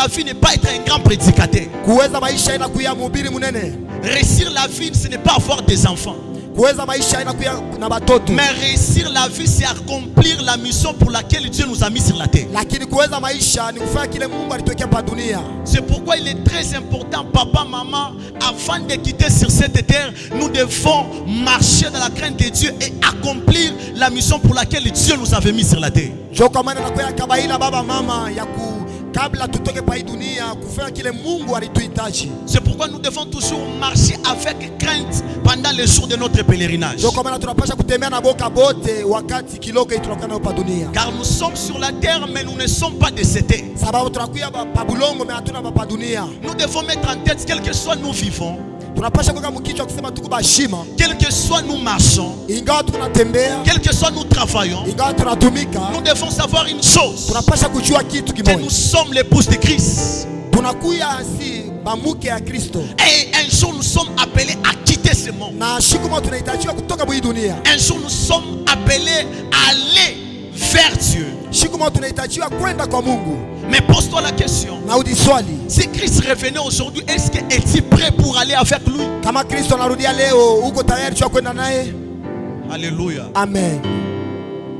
la vie n'est pas être un grand prédicateur. Kuweza maisha inakuya mhubiri munene. Réussir la vie, ce n'est pas avoir des enfants. Kuweza maisha inakuya na batoto. Mais réussir la vie, c'est accomplir la mission pour laquelle Dieu nous a mis sur la terre. Lakini kuweza maisha ni kufanya kile Mungu alituwekea hapa dunia. C'est pourquoi il est très important, papa, maman, avant de quitter sur cette terre, nous devons marcher dans la crainte de Dieu et accomplir la mission pour laquelle Dieu nous avait mis sur la terre. Joko maana nakuya kabaila baba mama ya kabla tutoke pa hii dunia kufanya kile Mungu alituhitaji. C'est pourquoi nous devons toujours marcher avec crainte pendant les jours de notre pèlerinage. Joko maana tunapaswa kutembea na boka bote wakati kiloko itulokana hapa dunia. Car nous sommes sur la terre mais nous ne sommes pas de cette terre. Sababu tunakuya pa bulongo mais hatuna pa dunia. Nous devons mettre en tête quel que soit nous vivons. Tunapaswa kuweka mkichwa kusema tuko bashima. Quel que soit nous marchons. Ingawa tunatembea. Quel que soit nous travaillons. Ingawa tunatumika. Nous devons savoir une chose. Tunapaswa kujua kitu que kimoja. nous sommes l'épouse de Christ. Tunakuya si mamuke ya Kristo. Et un jour nous sommes appelés à quitter ce monde. Na siku moja tunahitajiwa kutoka hii dunia. Un jour nous sommes appelés à aller vers Dieu. Siku moja tunahitajiwa kwenda kwa Mungu. Mais pose-toi la question. Naudi swali. Si Christ revenait aujourd'hui, est-ce que es-tu prêt pour aller avec lui? Kama Kristo anarudia leo, uko tayari kwa kwenda naye? Alléluia. Amen.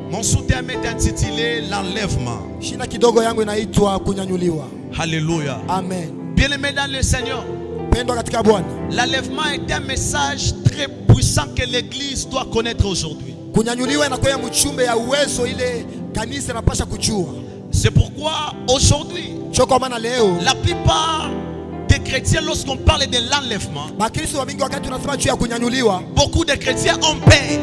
Mon soutien m'est intitulé l'enlèvement. Shina kidogo yangu inaitwa kunyanyuliwa. Alléluia. Amen. Bien-aimés dans le Seigneur. Pendwa katika Bwana. L'enlèvement est un message très puissant que l'église doit connaître aujourd'hui. Kunyanyuliwa inakuwa mchumbe ya uwezo ile kanisa linapaswa kujua. C'est pourquoi aujourd'hui, la plupart des chrétiens, lorsqu'on parle de l'enlèvement, beaucoup de chrétiens ont peur.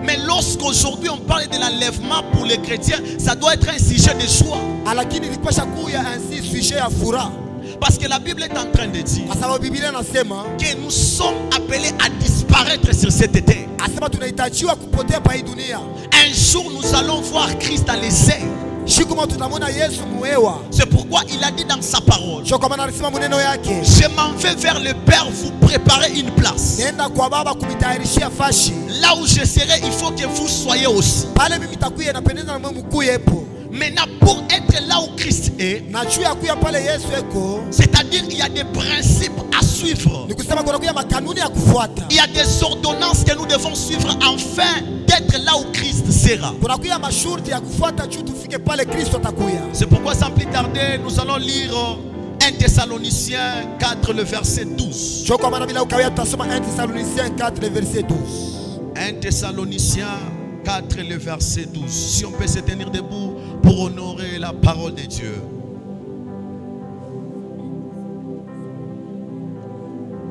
Mais lorsqu'aujourd'hui on parle de l'enlèvement pour les chrétiens, ça doit être un sujet de joie. Parce que la Bible est en train de dire que nous sommes appelés à disparaître sur cette terre. Un jour nous allons voir Christ dans les airs. C'est pourquoi il a dit dans sa parole, je m'en vais vers le Père vous préparer une place. Là où je serai, il faut que vous soyez aussi. Maintenant, pour être là où Christ est, c'est-à-dire il y a des principes à suivre. Il y a des ordonnances que nous devons suivre afin d'être là où Christ sera. C'est pourquoi sans plus tarder, nous allons lire 1 Thessaloniciens 4, le verset 12. 1 Thessaloniciens 4, le verset 12. Si on peut se tenir debout pour honorer la parole de Dieu.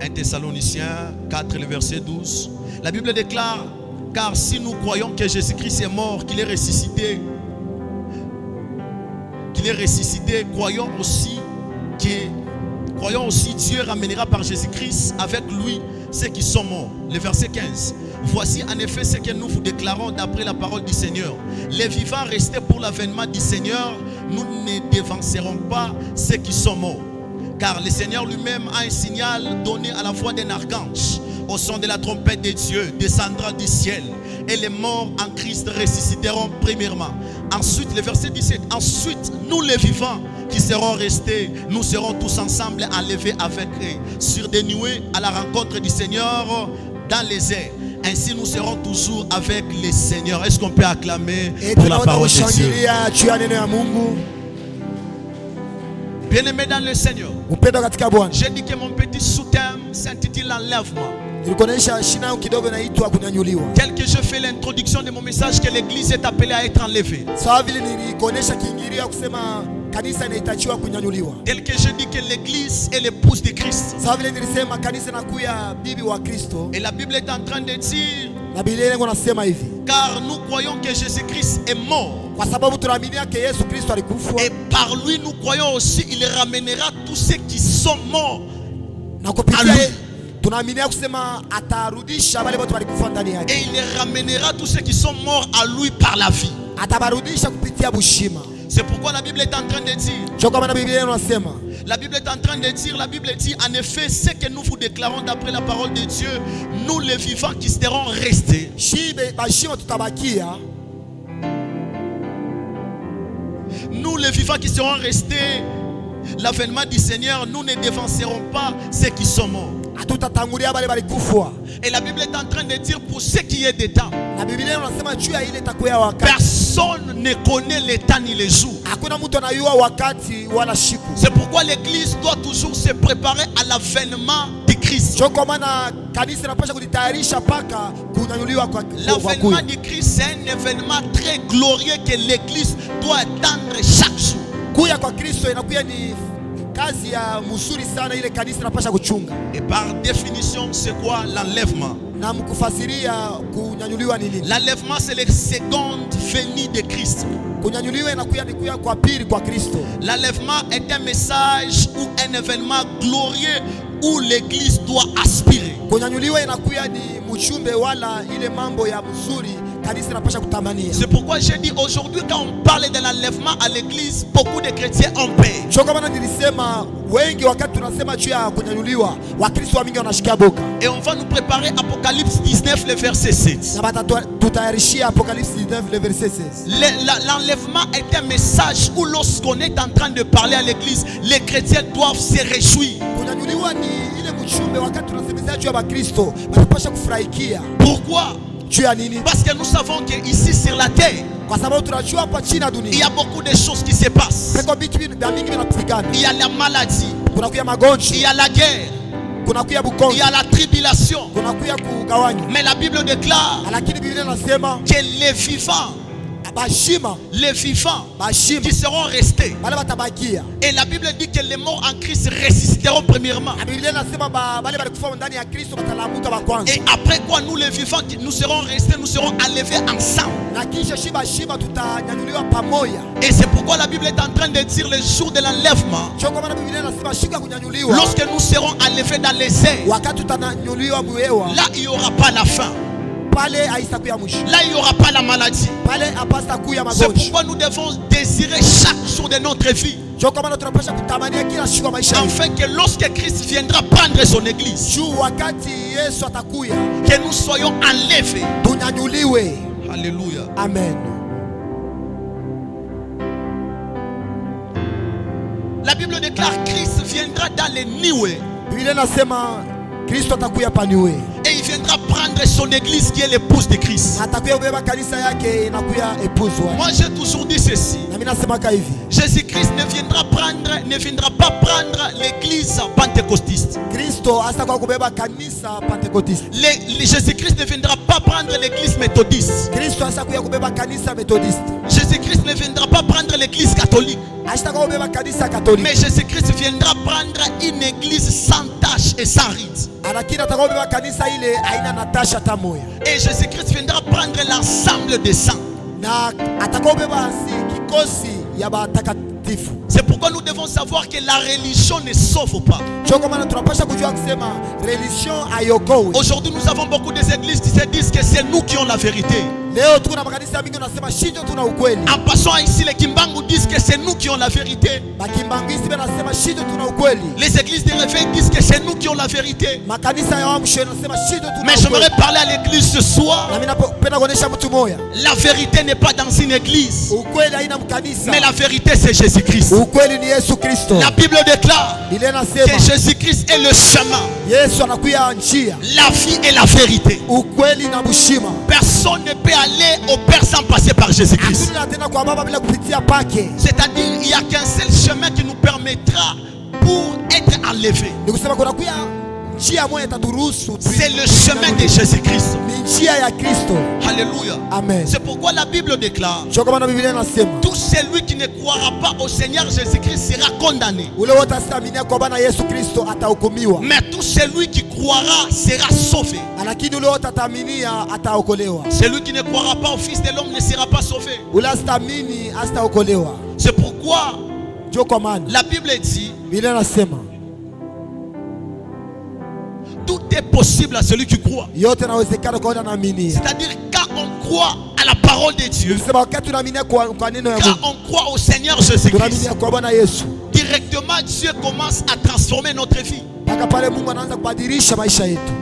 1 Thessaloniciens 4, le verset 12. La Bible déclare, car si nous croyons que Jésus-Christ est mort, qu'il est ressuscité, croyons aussi Dieu ramènera par Jésus-Christ avec lui ceux qui sont morts. Le verset 15. Voici en effet ce que nous vous déclarons d'après la parole du Seigneur. Les vivants restés pour l'avènement du Seigneur, nous ne dévancerons pas ceux qui sont morts. Car le Seigneur lui-même a un signal donné à la voix d'un archange. Au son de la trompette de Dieu descendra du ciel. Et les morts en Christ ressusciteront premièrement. Ensuite, le verset 17. Ensuite, nous les vivants qui seront restés, nous serons tous ensemble enlevés avec eux sur des nuées à la rencontre du Seigneur dans les airs. Ainsi nous serons toujours avec le Seigneur. Est-ce qu'on peut acclamer pour la parole de Dieu? Bien-aimé dans le Seigneur, j'ai dit que mon petit sous-thème s'intitule l'enlèvement. Tel que je fais l'introduction de mon message, que l'église est appelée à être enlevée. Tel que je dis que l'église est l'épouse de Christ. Et la Bible est en train de dire, car nous croyons que Jésus-Christ est mort. Et par lui nous croyons aussi il ramènera tous ceux qui sont morts à lui. Et il ramènera tous ceux qui sont morts à lui par la vie. C'est pourquoi la Bible est en train de dire, la Bible est en train de dire, la Bible dit en effet ce que nous vous déclarons d'après la parole de Dieu, nous les vivants qui seront restés, nous les vivants qui serons restés, l'avènement du Seigneur, nous ne devancerons pas ceux qui sont morts. Hatutatangulia bale balikufa. Et la Bible est en train de dire pour ceux qui est dedans, Na Biblia inasema juu ya ile itakuwa wakati. personne ne connaît les temps ni les jours. Hakuna mtu anayua wakati wala siku. C'est pourquoi l'église doit toujours se préparer à l'avènement de Christ. Choko maana kanisa inapaswa kujitayarisha paka kunyanyuliwa kwa L'avènement de Christ, c'est un événement très glorieux que l'église doit attendre chaque jour. Kuya kwa Kristo inakuwa ni kazi ya mzuri sana ile kanisa inapaswa kuchunga. Et par définition, c'est quoi l'enlèvement? Na mkufasiria kunyanyuliwa ni nini? L'enlèvement, c'est la seconde venue de Christ. Kunyanyuliwa inakuwa ni kuya kwa pili kwa Kristo. L'enlèvement est un message ou un événement glorieux où l'église doit aspirer. Kunyanyuliwa inakuwa ni mchumbe wala ile mambo ya mzuri kanisa inapaswa kutamania. C'est pourquoi j'ai dit aujourd'hui quand on parle de l'enlèvement à l'église, beaucoup de chrétiens ont peur. Choko maana nilisema wengi wakati tunasema juu ya kunyanyuliwa Wakristo wa mingi wanashikia boka. Et on va nous préparer Apocalypse 19 le verset 7. Na batatutayarishia Apocalypse 19 le verset 16. L'enlèvement est un message où lorsqu'on est en train de parler à l'église, les chrétiens doivent se réjouir. Kunyanyuliwa ni ile mchumbe wakati tunasemezea juu ya Wakristo wanapaswa kufurahikia. Pourquoi? Juu ya nini? Parce que nous savons qu'ici sur la terre, Kwa sababu tunajua hapa chini ya il y dunia a beaucoup de choses qui se passent. peko vitu mingi vinapigana. Il y a la maladie, Kuna kuya il magonjwa, y a la guerre, kuna kuya il y bukonjo, a la tribulation. kuna kuya kugawanywa. Mais la Bible déclare Lakini Biblia inasema que les vivants bashima qui seront restés. bale batabakia. Et la Bible dit que les morts en Christ ressusciteront premièrement. Na Biblia inasema bale balikufa ndani ya Kristo batalamuka ba kwanza. Et après quoi, nous les vivants, nous serons restés, nous serons enlevés ensemble. Na kisha shiba tutanyanyuliwa pamoja. Et c'est pourquoi la Bible est en train de dire le jour de l'enlèvement, Choko maana Biblia inasema siku ya kunyanyuliwa. lorsque nous serons enlevés dans les airs, Wakati tutanyanyuliwa muhewa, là il n'y aura pas la faim, pale haitakuya mwisho. là il n'y aura pas la maladie. Pale hapasta kuya C'est magonjwa. pourquoi nous devons désirer chaque jour de notre vie, Choko maana tunapaswa kutamania kila siku ya maisha yetu. afin que lorsque Christ viendra prendre son église, Juu wakati Yesu atakuya, que nous soyons enlevés. tunyanyuliwe. Alléluia. Amen. La Bible déclare Christ viendra dans les nuées Biblia inasema Kristo atakuya paniwe. et il viendra prendre son église qui est l'épouse de Christ. Atakuya kubeba kanisa yake inakuya epuzwa. Moi j'ai toujours dit ceci. Na mimi nasema hivi. Jésus-Christ ne viendra pas prendre l'église pentecôtiste. Kristo hasa kwa kubeba kanisa Pentecost. Jésus-Christ ne viendra pas prendre l'église méthodiste. Kristo hasa kuya kubeba kanisa Methodist. Jésus-Christ ne viendra pas prendre l'église catholique. Hasa kwa kubeba kanisa Katoliki. Mais Jésus-Christ viendra prendre une église sans tache et sans ride. Lakini atakuwa kubeba kanisa ile haina natasha hata moja. Et Jésus-Christ viendra prendre l'ensemble des saints. Na atakuwa kubeba kikosi ya batakatifu. C'est pourquoi nous devons savoir que la religion ne sauve pas. Choko maana tunapaswa kujua kusema religion haiokowi. Aujourd'hui, nous avons beaucoup d'églises qui se disent que c'est nous qui ont la vérité. Leo tuna makanisa mingi unasema shinjo tuna ukweli. En passant ici, les Kimbangu disent que c'est nous qui ont la vérité. Bakimbangisi banasema shinjo tuna ukweli. Les églises de réveil disent que c'est nous qui ont la vérité. Makanisa ya wamsho yanasema shinjo tuna Mais ukweli. j'aimerais parler à l'église ce soir. Na mimi napenda kuonesha mtu moja. La vérité n'est pas dans une église, Ukweli haina mkanisa. mais la vérité c'est Jésus-Christ. Ukweli ni Yesu Kristo. La Bible déclare Biblia que inasema Jésus-Christ est le chemin, Yesu anakuya njia, la vie et la vérité. ukweli na bushima. Personne ne peut aller au Père sans passer par Jésus-Christ. Hakuna tena kwa baba bila kupitia pake. C'est-à-dire il n'y a qu'un seul chemin qui nous permettra pour être enlevés. Ni kusema kuna kuya njia moja itaturuhusu. C'est le chemin de Jésus-Christ. Ni njia ya Kristo. Alléluia. Amen. C'est pourquoi la Bible déclare Choko maana Biblia inasema tout celui qui ne croira pas au Seigneur Jésus-Christ sera condamné. ule wote asiaminia kwa Bwana Yesu Kristo atahukumiwa. Mais tout celui qui croira sera sauvé. Lakini ule wote ataaminia ataokolewa. Celui qui ne croira pas au Fils de l'homme ne sera pas sauvé. Ule asiamini asitaokolewa. C'est pourquoi Ndio kwa maana la Bible dit Biblia inasema tout est possible à celui qui croit. yote inawezekana kwa wale wanaaminia. C'est-à-dire quand on croit à la parole de Dieu, Sema wakati tunaaminia kwa neno ya quand Mungu, on croit au Seigneur Jésus-Christ, tunaaminia kwa Bwana Yesu, directement Dieu commence à transformer notre vie. mpaka pale Mungu anaanza kubadilisha maisha yetu.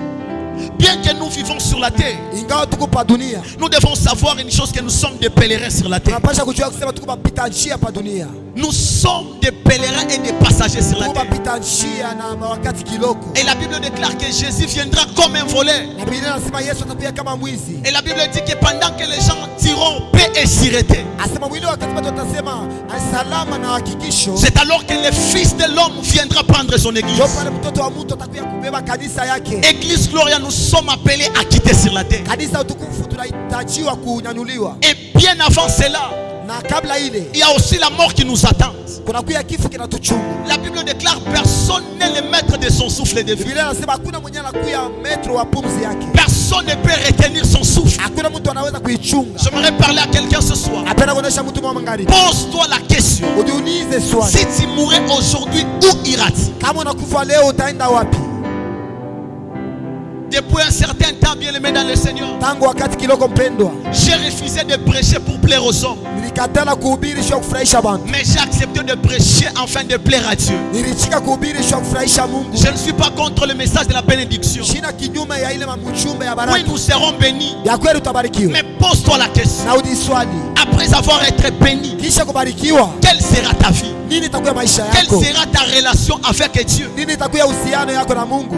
Bien que nous vivons sur la terre, ingawa tuko pa dunia, nous devons savoir une chose, que nous sommes des pèlerins sur la terre. tunapasha kujua kusema tuko pita njia pa dunia. Nous sommes des pèlerins et des passagers sur la Tuko terre. pita njia na wakati kiloko. Et la Bible déclare que Jésus viendra comme un voleur. Na Biblia inasema Yesu atakuja kama mwizi. Et la Bible dit que pendant que les gens diront paix et sûreté, Asema mwili wakati watu watasema salama na hakikisho. c'est alors que le Fils de l'homme viendra prendre son église. Ndio pale mtoto wa mtu atakuja kubeba kanisa yake. Église Gloria, nous sommes appelés à quitter sur la terre. Kanisa utukufu tunahitajiwa kunyanyuliwa. Et bien avant cela, Na kabla ile il y a aussi la mort qui nous attend. kuna kuya kifo kinatuchunga. La Bible décllare personne n'est le maître de son souffle de vie. Biblia inasema hakuna mwenye anakuya metro wa pumzi yake. Personne ne peut retenir son souffle. Hakuna mtu anaweza kuichunga. J'aimerais parler à quelqu'un ce soir. Napenda kuonesha mtu mwa mangari. Pose-toi la question. Ujiulize swali. Si tu mourais aujourd'hui, où iras-tu? Kama unakufa leo utaenda wapi? Depuis un certain temps, bien-aimé dans le Seigneur, Tangu wakati kiloko mpendwa, j'ai refusé de prêcher pour plaire aux hommes. nilikatala kuhubiri sio kufurahisha bantu. Mais j'ai accepté de prêcher afin de plaire à Dieu. Nilichika kuhubiri sio kufurahisha Mungu. Je ne suis pas contre le message de la bénédiction. Shina kinyume ya ile mchumbe ya Oui, baraka. nous serons bénis. Ya kweli utabarikiwa. Mais pose-toi la question. Na ujiswali. Après avoir été béni, Kisha kubarikiwa, quelle sera ta vie? nini itakuwa maisha Quelle yako? sera ta relation avec Dieu? Nini itakuwa uhusiano yako na Mungu?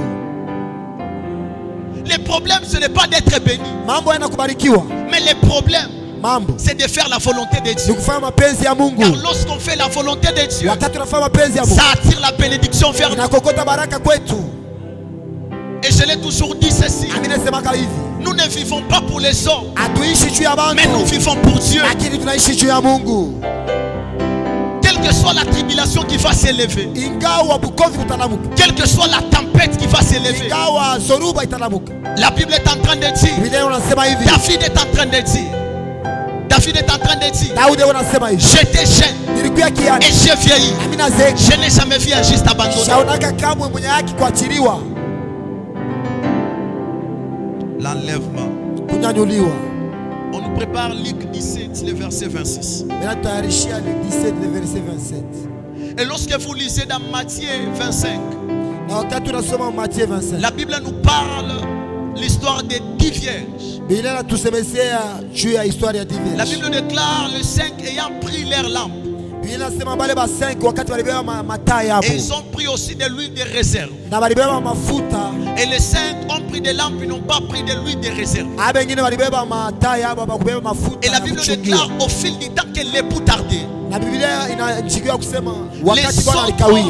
Le problème, ce n'est pas d'être béni. Mambo yana kubarikiwa. Mais le problème, Mambo c'est de faire la volonté de ni Dieu. kufanya mapenzi ya Mungu. Car lorsqu'on fait la volonté de Dieu, Wakati unafanya mapenzi ya Mungu, ça attire la bénédiction vers nous. inakokota baraka kwetu. Et je l'ai toujours dit ceci. Amina semaka hivi. Nous ne vivons pas pour les hommes, Hatuishi juu ya mais nous bantu, vivons pour Dieu. lakini tunaishi juu ya Mungu. Quelle que soit la tribulation qui va s'élever, Ingawa bukovi utalamuka, quelle que soit la tempête qui va s'élever, ingawa zoruba italamuka. la Bible est en train de dire, Biblia unasema hivi. David est en train de dire, David est en train de dire, Daudi unasema hivi. j'étais jeune Nilikuwa kiani. et j'ai vieilli. Amina zeki. Je n'ai jamais vu un juste abandonné. Shaunaka kamwe mwenye haki kuachiliwa, L'enlèvement. kunyanyuliwa. On nous prépare Luc 17, le verset 26. Mena tutayarishia le 17 le verset 27. Et lorsque vous lisez dans Matthieu 25, Na wakati tunasoma Matthieu 25, la Bible nous parle l'histoire des 10 vierges. Biblia inatusemezea juu ya historia ya La David. Bible déclare les 5 ayant pris leur lampe. Biblia inasema bale ba 5 wakati walibeba mataa yabo Et ils ont pris aussi de l'huile de réserve. na walibeba mafuta, Et les 5 ont pris des lampes, ils n'ont pas pris de l'huile de réserve. aba wengine walibeba mataa yabo bakubeba mafuta Et la ya Bible kuchungia. déclare au fil du temps que l'époux tardait. Na Biblia inajikia kusema wakati Les Bwana alikawia,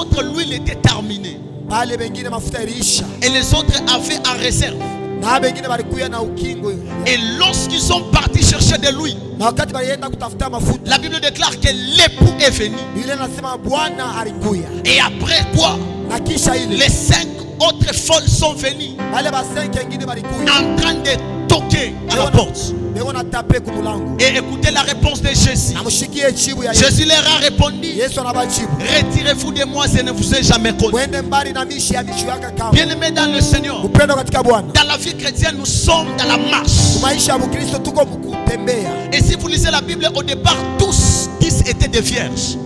autres, l'huile était terminée. bale wengine mafuta iliisha, Et les autres avaient en réserve. na wengine walikuya na ukingo. Et lorsqu'ils sont partis chercher de l'huile, Na wakati walienda kutafuta mafuta, la Bible déclare que l'époux est venu. Biblia inasema Bwana alikuya. Et après quoi, Na kisha ile les 5 autres folles sont venues bale ba 5 wengine walikuya, en train de toquer à la porte. beko na tape kumulango. Et écoutez la réponse de Jésus. Na mshikie jibu ya Yesu. Jésus leur a répondu, Yesu anabajibu, retirez-vous de moi, je ne vous ai jamais connu. mwende mbali na mishi ya mishi yaka kama. Bien-aimés dans le Seigneur, Upendo katika Bwana. dans la vie chrétienne, nous sommes dans la marche. Maisha ya Mkristo tuko mkutembea. Et si vous lisez la Bible, au départ, tous 10 étaient des vierges.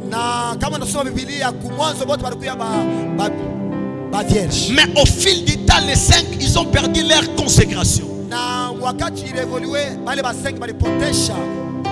Na kama unasoma Biblia kumwanzo wote walikuwa ba vierge. Mais au fil du temps, les 5, ils ont perdu leur consécration. Na wakati irevolue bale ba 5 balipotesha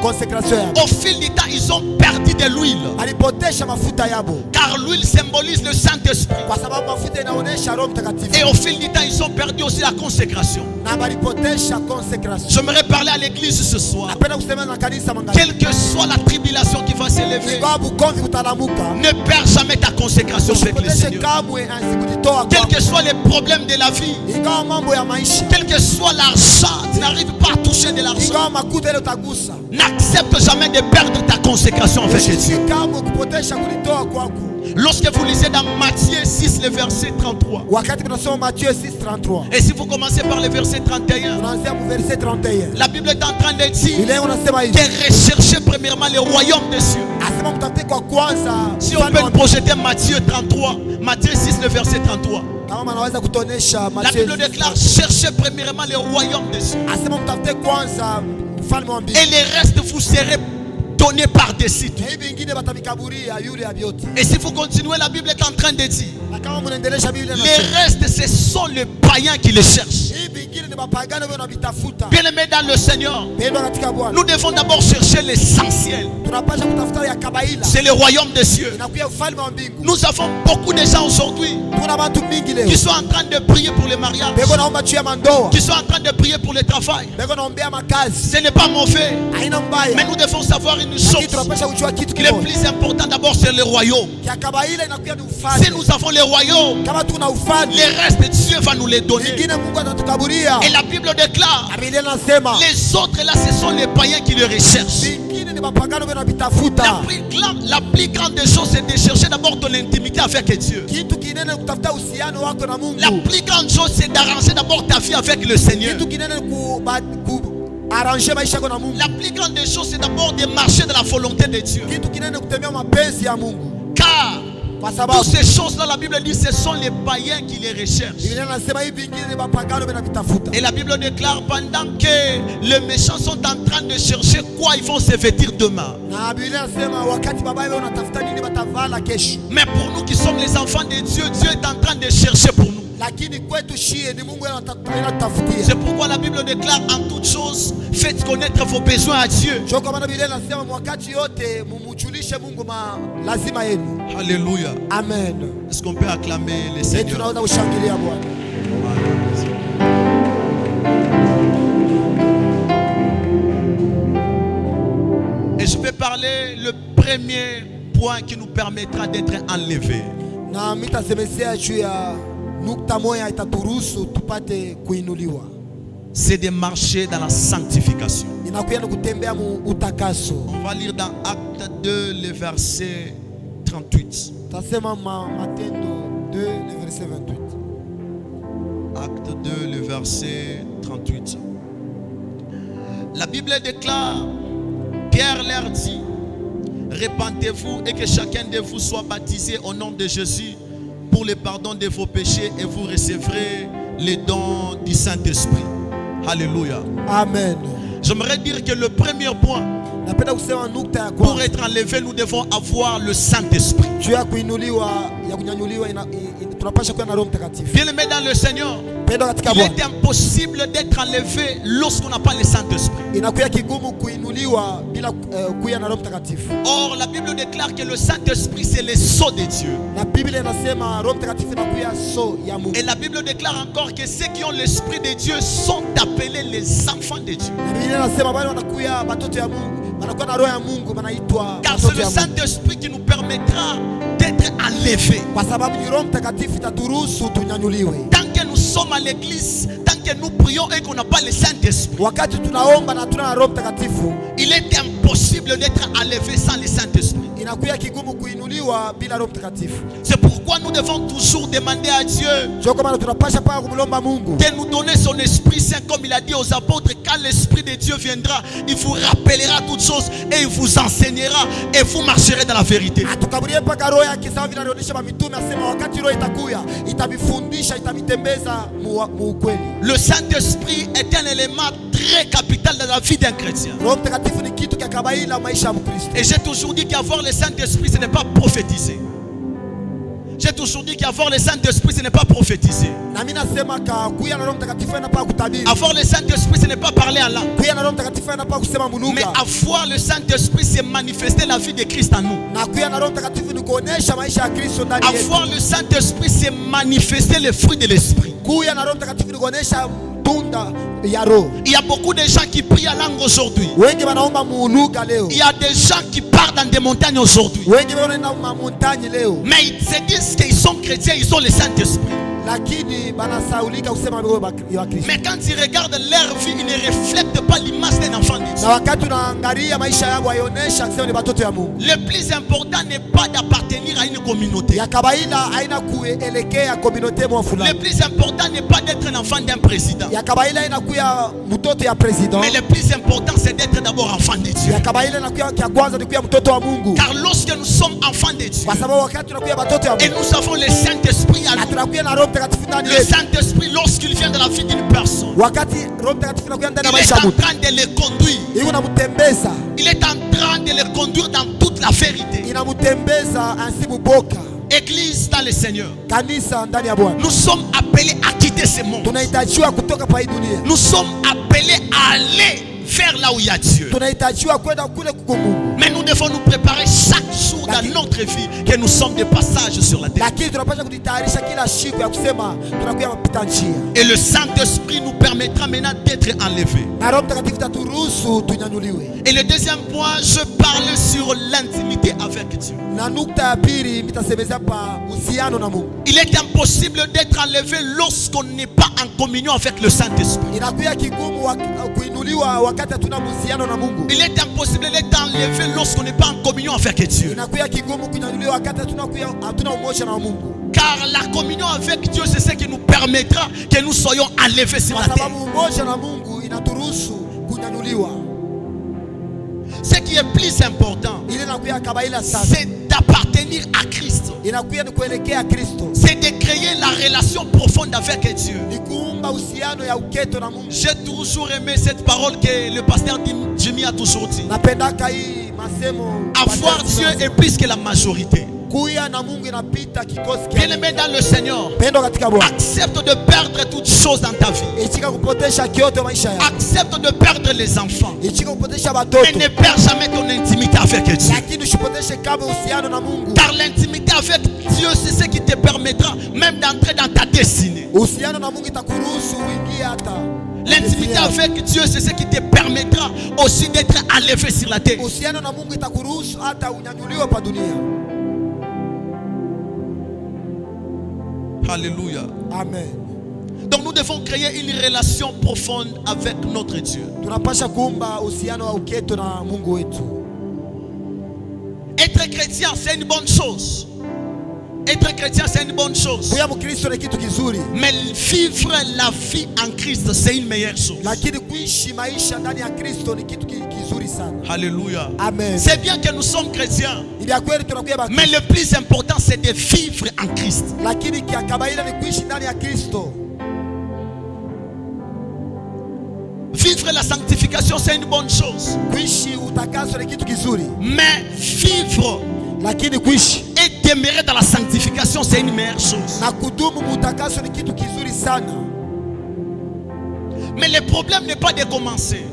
consécration yabo. Au fil du temps, ils ont perdu de l'huile. Balipotesha mafuta yabo. Car l'huile symbolise le Saint-Esprit. Kwa sababu mafuta inaonesha Roho Mtakatifu. Et au fil du temps, ils ont perdu aussi la consécration. Na balipotesha consécration. J'aimerais parler à l'église ce soir. Napenda kusema na kanisa mangani. Quelle que soit la tribulation qui va s'élever, Sababu konzi utalamuka. ne perds jamais ta consécration avec le Usipoteshe Seigneur. kamwe asikujitoa Quels kwa. que soient les problèmes de la vie, Ingawa mambo ya maisha. quel que soit l'argent, tu n'arrives pas à toucher de l'argent. Ingawa makuta ile utagusa. N'accepte jamais de perdre ta consécration avec Dieu. Kamwe kupotesha kulitoa kwako. Lorsque vous lisez dans Matthieu 6, le verset 33, Wakati tunasoma Matthieu 6:33. et si vous commencez par le verset 31, Tunaanzia mu verset 31. la Bible est en train de dire Ile unasema hivi. que recherchez premièrement le royaume des cieux. Asema mtafute kwa kwanza. Si on peut projeter Matthieu 33, Matthieu 6, le verset 33, Kama anaweza kutonesha la Matthieu. Bible déclare cherchez premièrement le royaume des cieux. Asema mtafute kwanza mfalme wa mbingu. Et le reste vous serez donner par-dessus tout. na hivi vingine batamikaburia yule ya vyote. Et si vous continuez, la Bible est en train de dire, Na kama mnaendelesha Biblia les inasema restes, ce sont les païens qui les cherchent. hivi vingine ni mapagano wao wanavitafuta. Bien-aimés dans le Seigneur, Pendwa katika Bwana. nous devons d'abord chercher l'essentiel. Tunapasha kutafuta ya kabaila. C'est le royaume des cieux. Inakuya ufalme wa mbingu. Nous avons beaucoup de gens aujourd'hui Tuna watu mingi leo. qui sont en train de prier pour le mariage, Beko naomba juu ya mandoa. qui sont en train de prier pour le travail. Beko naombea makazi. Ce n'est pas mauvais, Haina mais mbaya. nous devons savoir une Lakini chose. tunapasha kujua kitu Le kimoja. plus important d'abord, c'est le royaume. Ya kabaila inakuya ni Si ufalme. nous avons le royaume, Kama tuna ufalme, les restes, Dieu va nous les donner. vingine Mungu atatukaburia. Et la Bible déclare, Na Biblia inasema les autres là, ce sont les païens qui le recherchent. vingine ni mapagano wao wanavitafuta. La plus grande des choses, c'est de chercher d'abord ton intimité avec Dieu. Kitu kinene ni kutafuta uhusiano wako na Mungu. La plus grande chose, c'est d'arranger d'abord ta vie avec le Seigneur. Kitu kinene ni arranger maisha yako na Mungu. La plus grande des choses, c'est d'abord de marcher dans la volonté de Dieu. Kitu kinene ni kutembea mapenzi ya Mungu. Car Kwa toutes sababu ces choses-là, la Bible dit, ce sont les païens qui les recherchent. Biblia inasema hivi vingine ni mapagano wao wanavitafuta. Et la Bible déclare, pendant que les méchants sont en train de chercher quoi ils vont se vêtir demain. Na Biblia inasema wakati baba yao wanatafuta nini watavala kesho. Mais pour nous qui sommes les enfants de Dieu, Dieu est en train de chercher pour nous. Lakini kwetu shie ni Mungu anatafutia. C'est pourquoi la Bible déclare, en toutes choses, faites connaître vos besoins à Dieu. Sio kwa maana Biblia inasema wakati yote mumujulishe Mungu lazima yenu. Alléluia. Amen. Est-ce qu'on peut acclamer le Yetu Seigneur? tunaweza kushangilia Bwana. Et je vais parler le premier point qui nous permettra d'être enlevés. Na mitasemezea juu ya nukta moja itaturuhusu tupate kuinuliwa. C'est de marcher dans la sanctification. Inakuya ni kutembea mu utakaso. On va lire dans Acte 2, le verset 38. Tasema Matendo 2 le verset 28. Acte 2, le verset 38. La Bible déclare, Pierre leur dit, répentez-vous et que chacun de vous soit baptisé au nom de Jésus pour le pardon de vos péchés et vous recevrez les dons du Saint-Esprit. Alléluia. Amen. J'aimerais dire que le premier point, Napenda kusema nukta ya pour kwanza. être enlevé, nous devons avoir le Saint-Esprit. Juu ya kuinuliwa, ya kunyanyuliwa tunapasha kuwa na Roho Mtakatifu. Bien-aimés dans le Seigneur, Pendo katika il Bwana. est impossible d'être enlevé lorsqu'on n'a pas le Saint-Esprit. Inakuya kigumu kuinuliwa bila kuya na Roho Mtakatifu. Or, la Bible déclare que le Saint-Esprit, c'est le sceau de Dieu. Na Biblia inasema Roho Mtakatifu inakuya so ya Mungu. Et la Bible déclare encore que ceux qui ont l'Esprit de Dieu sont appelés les enfants de Dieu. Na Biblia inasema wale wanakuya watoto ya Mungu, wanakuwa na roho ya Mungu, wanaitwa Car c'est watoto le ya Mungu. Saint-Esprit qui nous permettra d'être enlevés. Kwa sababu ni Roho Mtakatifu itaturuhusu tunyanyuliwe. Tant que nous sommes à l'église, tant que nous prions et qu'on n'a pas le Saint-Esprit, Wakati tunaomba na hatuna na Roho Mtakatifu, il est impossible d'être enlevé sans le Saint-Esprit. inakuya kigumu kuinuliwa bila Roho Mtakatifu. C'est pourquoi nous devons toujours demander à Dieu Sio kama tunapasha paa kumlomba Mungu de nous donner son Esprit Saint, comme il a dit aux apôtres, quand l'Esprit de Dieu viendra, il vous rappellera toutes choses et il vous enseignera et vous marcherez dans la vérité. atukaburie mpaka roho yake sawa vile alionyesha mitume, asema wakati roho itakuya itamifundisha, itamtembeza mu ukweli. Le Saint-Esprit est un élément très capital dans la vie d'un chrétien. Roho Mtakatifu ni kitu cha kawaida maisha ya Mkristo. Et j'ai toujours dit qu'avoir le Saint-Esprit, ce n'est pas prophétiser. J'ai toujours dit qu'avoir le Saint-Esprit, ce n'est pas prophétiser. Na mimi nasema kuya na Roho Mtakatifu inapaa kutabiri. Avoir le Saint-Esprit, ce n'est pas parler en langue. Kuya na Roho Mtakatifu inapaa kusema Mais munuka. avoir le Saint-Esprit, c'est manifester la vie de Christ en nous. Na kuya na Roho Mtakatifu ni kuonesha maisha ya Kristo ndani yetu. Avoir le Saint-Esprit, c'est manifester les fruits de l'Esprit. Kuya na Roho Mtakatifu ni kuonesha tunda ya Roho. Il y a beaucoup de gens qui prient en langue aujourd'hui. Wengi wanaomba munuka leo. Il y a des gens qui partent dans des montagnes aujourd'hui. Wengi wanaenda montagne leo. Mais ils se disent qu'ils sont chrétiens, ils ont le Saint-Esprit. Lakini banasaulika kusema roho ya Kristo. Mais quand ils regardent leur vie, ils ne reflètent pas l'image d'un enfant de Dieu. Na wakati unaangalia maisha yao yaonesha kusema ni watoto ya Mungu. Le plus important n'est pas d'appartenir à une communauté. Ya kawaida haina kuelekea communauté moja Le fulani. plus important n'est pas d'être un enfant d'un président. Ya kawaida inakuya mtoto ya president. Mais le plus important, c'est d'être d'abord enfant de Dieu. Ya kawaida inakuya kia kwanza ni kuya mtoto wa Mungu. Car lorsque nous sommes enfants de Dieu, Dieu. Kwa sababu wakati tunakuwa watoto ya Et Mungu nous avons le Saint-Esprit à na nous. tunakuwa na Roho Mtakatifu ndani Le yetu, Saint-Esprit, lorsqu'il vient dans la vie d'une personne, wakati Roho Mtakatifu anakuwa ndani ya il est maisha ya en mtu, train de le conduire. iko namtembeza, Il est en train de le conduire dans toute la vérité. inamtembeza ansibu boka. Église dans le Seigneur, Kanisa ndani ya Bwana, nous sommes appelés à quitter ce monde. tunahitajiwa kutoka pa hii dunia, Nous sommes appelés à aller vers là où il y a Dieu. tunahitajiwa kwenda kule kuko Mungu, Mais nous devons nous préparer chaque jour dans notre vie que nous sommes de passage sur la terre. lakini tunapaswa kujitayarisha kila siku ya kusema tunakuwa mapita njia, Et le Saint-Esprit nous permettra maintenant d'être enlevés. na Roho Mtakatifu taturuhusu tunyanyuliwe. Et le deuxième point, je parle sur l'intimité avec Dieu. Na nukta ya pili nitasemezea pa uhusiano na Mungu. Il est impossible d'être enlevé lorsqu'on n'est pas en communion avec le Saint-Esprit. Inakuwa kigumu kuinuliwa wakati hatuna uhusiano na Mungu. Il est impossible d'être enlevé lorsqu'on n'est pas en communion avec Dieu. Inakuwa kigumu kunyanyuliwa wakati hatuna umoja na Mungu. Car la communion avec Dieu, c'est ce qui nous permettra que nous soyons enlevés sur la Kwa terre. sababu umoja na Mungu inaturuhusu kunyanyuliwa. Ce qui est plus important, Ile inakuwa kabaila sana. c'est d'appartenir à Christ. Inakuwa ni kuelekea Kristo. C'est de créer la relation profonde avec Dieu. Ni kuumba uhusiano ya uketo na Mungu. J'ai toujours aimé cette parole que le pasteur Jimmy a toujours dit. Napendaka hii masemo. Avoir Dieu est plus que la majorité. Kuya na Mungu inapita kikosi Bien kia. aimé dans le Seigneur, Pendo katika Bwana. accepte de perdre toutes choses dans ta vie. Ichika kupotesha kyote maisha yako. Accepte de perdre les enfants. Ichika kupotesha Mais watoto. ne perds jamais ton intimité avec Dieu. Lakini usipoteshe kama uhusiano na Mungu. Car l'intimité avec Dieu, c'est ce qui te permettra même d'entrer dans ta destinée. Uhusiano na Mungu itakuruhusu uingie hata. L'intimité avec Dieu, c'est ce qui te permettra aussi d'être enlevé sur la terre. Uhusiano na Mungu itakuruhusu hata unyanyuliwe pa dunia. Alléluia. Amen. Donc nous devons créer une relation profonde avec notre Dieu. Tunapasha kuumba uhusiano wa uketo na Mungu wetu. Être chrétien, c'est une bonne chose. Être chrétien, c'est une bonne chose. Kuya Mkristo ni kitu kizuri. Mais vivre la vie en Christ, c'est une meilleure chose. Lakini kuishi maisha ndani ya Kristo ni kitu kizuri sana. Alléluia. Amen. C'est bien que nous sommes chrétiens. Ni vya kweli tunakuwa ba. Mais le plus important, c'est de vivre en Christ. Lakini kia kawaida ni kuishi ndani ya Kristo. Vivre la sanctification, c'est une bonne chose. Kuishi utakaso ni kitu kizuri. Mais vivre Lakini kuishi et demeurer dans la sanctification, c'est une meilleure chose. na kudumu mutakaso ni kitu kizuri sana. Mais le problème n'est pas de commencer.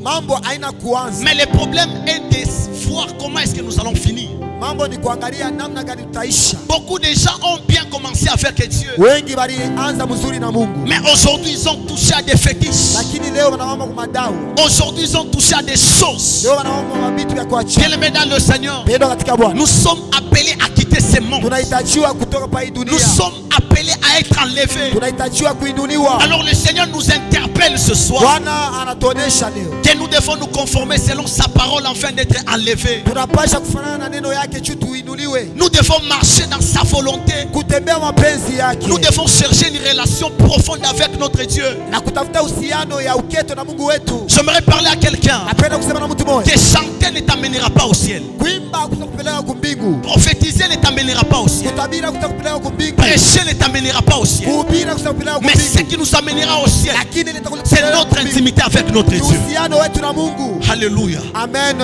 Mambo haina kuanza. Mais le problème est de voir comment est-ce que nous allons finir. Mambo ni kuangalia namna gani tutaisha. Beaucoup de gens ont bien commencé avec Dieu. Wengi walianza mzuri na Mungu. Mais aujourd'hui, ils ont touché à des fétiches. Lakini leo wanaomba kumadawa. Aujourd'hui, ils ont touché à des choses. Leo wanaomba mabitu ya kuachia. Bien-aimés dans le Seigneur, Pendo katika Bwana. nous sommes appelés à quitter ce monde. Tunahitajiwa kutoka pa hii dunia. Nous sommes appelés à être enlevés. Tunahitajiwa kuinuliwa. Alors le Seigneur nous interpelle ce soir Bwana anatuonesha leo. que nous devons nous conformer selon sa parole afin d'être enlevés. Tunapasha kufanana na neno yake juu tuinuliwe. Nous devons marcher dans sa volonté. Kutembea mapenzi yake. Nous devons chercher une relation profonde avec notre Dieu. Na kutafuta uhusiano ya uketo na Mungu wetu. J'aimerais parler à quelqu'un. Napenda kusema na mtu mmoja. Que chanter ne t'amènera pas au ciel. Kuimba kutakupeleka kumbingu. Prophétiser ne t'amènera pas au ciel. Kutabira kutakupeleka kumbingu. Prêcher ne t'amènera pas au ciel. Kuhubiri kutakupeleka Mais kumbingu. ce qui nous amènera au ciel, Lakini c'est notre intimité avec notre Dieu. uhusiano wetu na Mungu. Alléluia. Amen.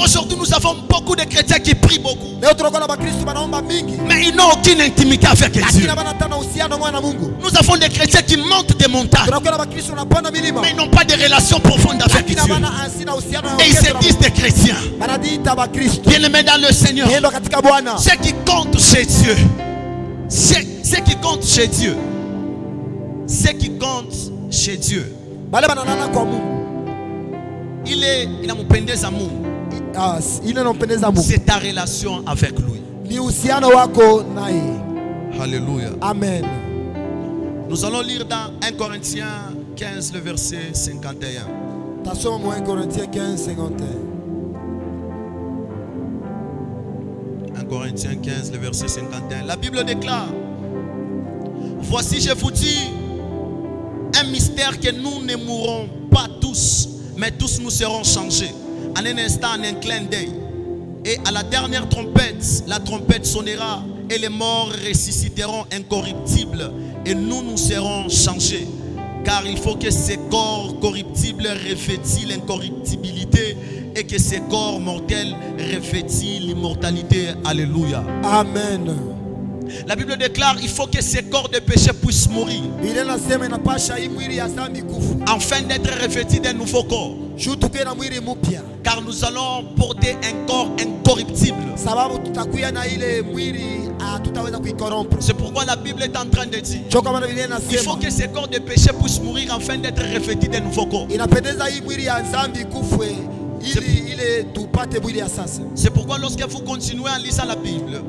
Aujourd'hui, nous avons beaucoup de chrétiens qui prient beaucoup. Leo tunakuwa na Bakristo wanaomba mingi. Mais ils n'ont aucune intimité avec Lakini Dieu. hapana tena uhusiano mwana na Mungu. Nous avons des chrétiens qui montent des montagnes. Tunakuwa na Bakristo wanapanda milima. Mais ils n'ont pas de relation profonde avec Lakini Dieu. hapana asina uhusiano na Et ils se uketo na disent Mungu. des chrétiens. Wanajiita Bakristo. Bien-aimés dans le Seigneur, Pendo katika Bwana. ce qui compte chez Dieu, ce qui compte chez Dieu, ce qui compte chez Dieu, Bale bananana kwa Mungu. inampendeza Mungu. Ile inampendeza Mungu. C'est ta relation avec lui. Ni uhusiano wako naye. Alléluia. Amen. Nous allons lire dans 1 Corinthiens 15, le verset 51. Tasoma mu 1 Corinthiens 15:51. 1 Corinthiens 15, le verset 51. La Bible déclare: voici, je vous dis un mystère, que nous ne mourrons pas tous, mais tous nous serons changés. En un instant, en un clin d'œil. Et à la dernière trompette, la trompette sonnera et les morts ressusciteront incorruptibles et nous serons changés. Car il faut que ces corps corruptibles revêtissent l'incorruptibilité et que ces corps mortels revêtissent l'immortalité. Alléluia. Amen. La Bible déclare il faut que ces corps de péché puissent mourir afin d'être revêtis d'un nouveau corps. Car nous allons porter un corps incorruptible. C'est pourquoi la Bible est en train de dire il faut que ces corps de péché puissent mourir afin d'être revêtis d'un nouveau corps. C'est pourquoi lorsque vous continuez en lisant la Bible,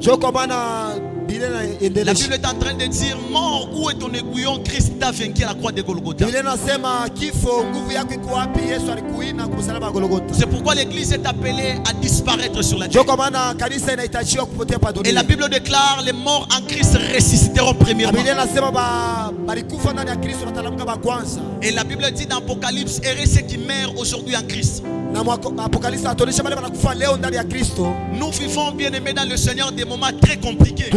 la Bible est en train de dire mort, où est ton aiguillon? Christ t'a vaincu à la croix de Golgotha. C'est pourquoi l'église est appelée à disparaître sur la terre. Et la Bible déclare les morts en Christ ressusciteront premièrement. Et la Bible dit dans Apocalypse, heureux ceux qui meurent aujourd'hui en Christ. Nous vivons, bien aimés dans le Seigneur, des moments très compliqués.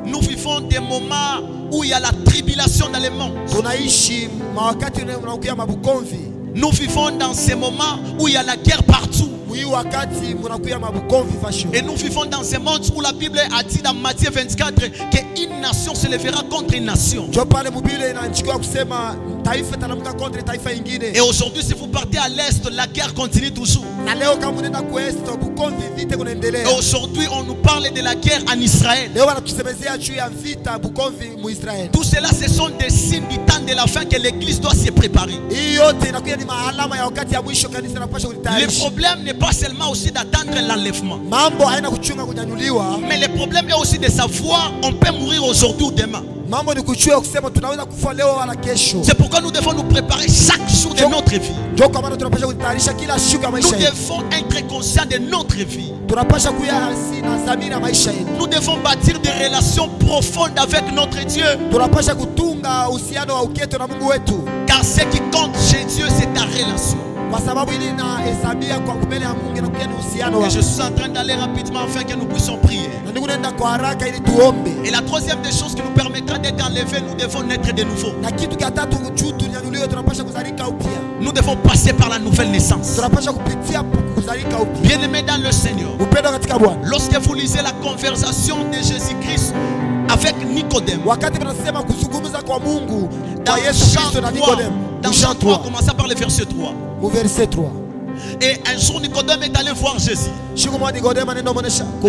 Nous vivons des moments où il y a la tribulation dans le monde. Nous vivons dans ces moments où il y a la guerre partout. Et nous vivons dans un monde où la Bible a dit dans Matthieu 24 qu'une nation se lèvera contre une nation. Et aujourd'hui, si vous partez à l'est, la guerre continue toujours. Et aujourd'hui, on nous parle de la guerre en Israël. Tout cela, ce sont des signes du temps de la fin que l'église doit se préparer. Le problème n'est pas seulement aussi d'attendre l'enlèvement. Mais le problème est aussi de savoir on peut mourir aujourd'hui ou demain. C'est pourquoi nous devons nous préparer chaque jour de notre vie. Nous devons être conscients de notre vie. Nous devons bâtir des relations profondes avec notre Dieu. Car ce qui compte chez Dieu, c'est ta relation. Et je suis en train d'aller rapidement afin que nous puissions prier. Et la troisième des choses qui nous permettra d'être enlevés, nous devons naître de nouveau. Nous devons passer par la nouvelle naissance. Bien-aimés dans le Seigneur, lorsque vous lisez la conversation de Jésus-Christ avec Nicodème, dans Jean 3, commençons par le verset 3. Et un jour Nicodème est allé voir Jésus. La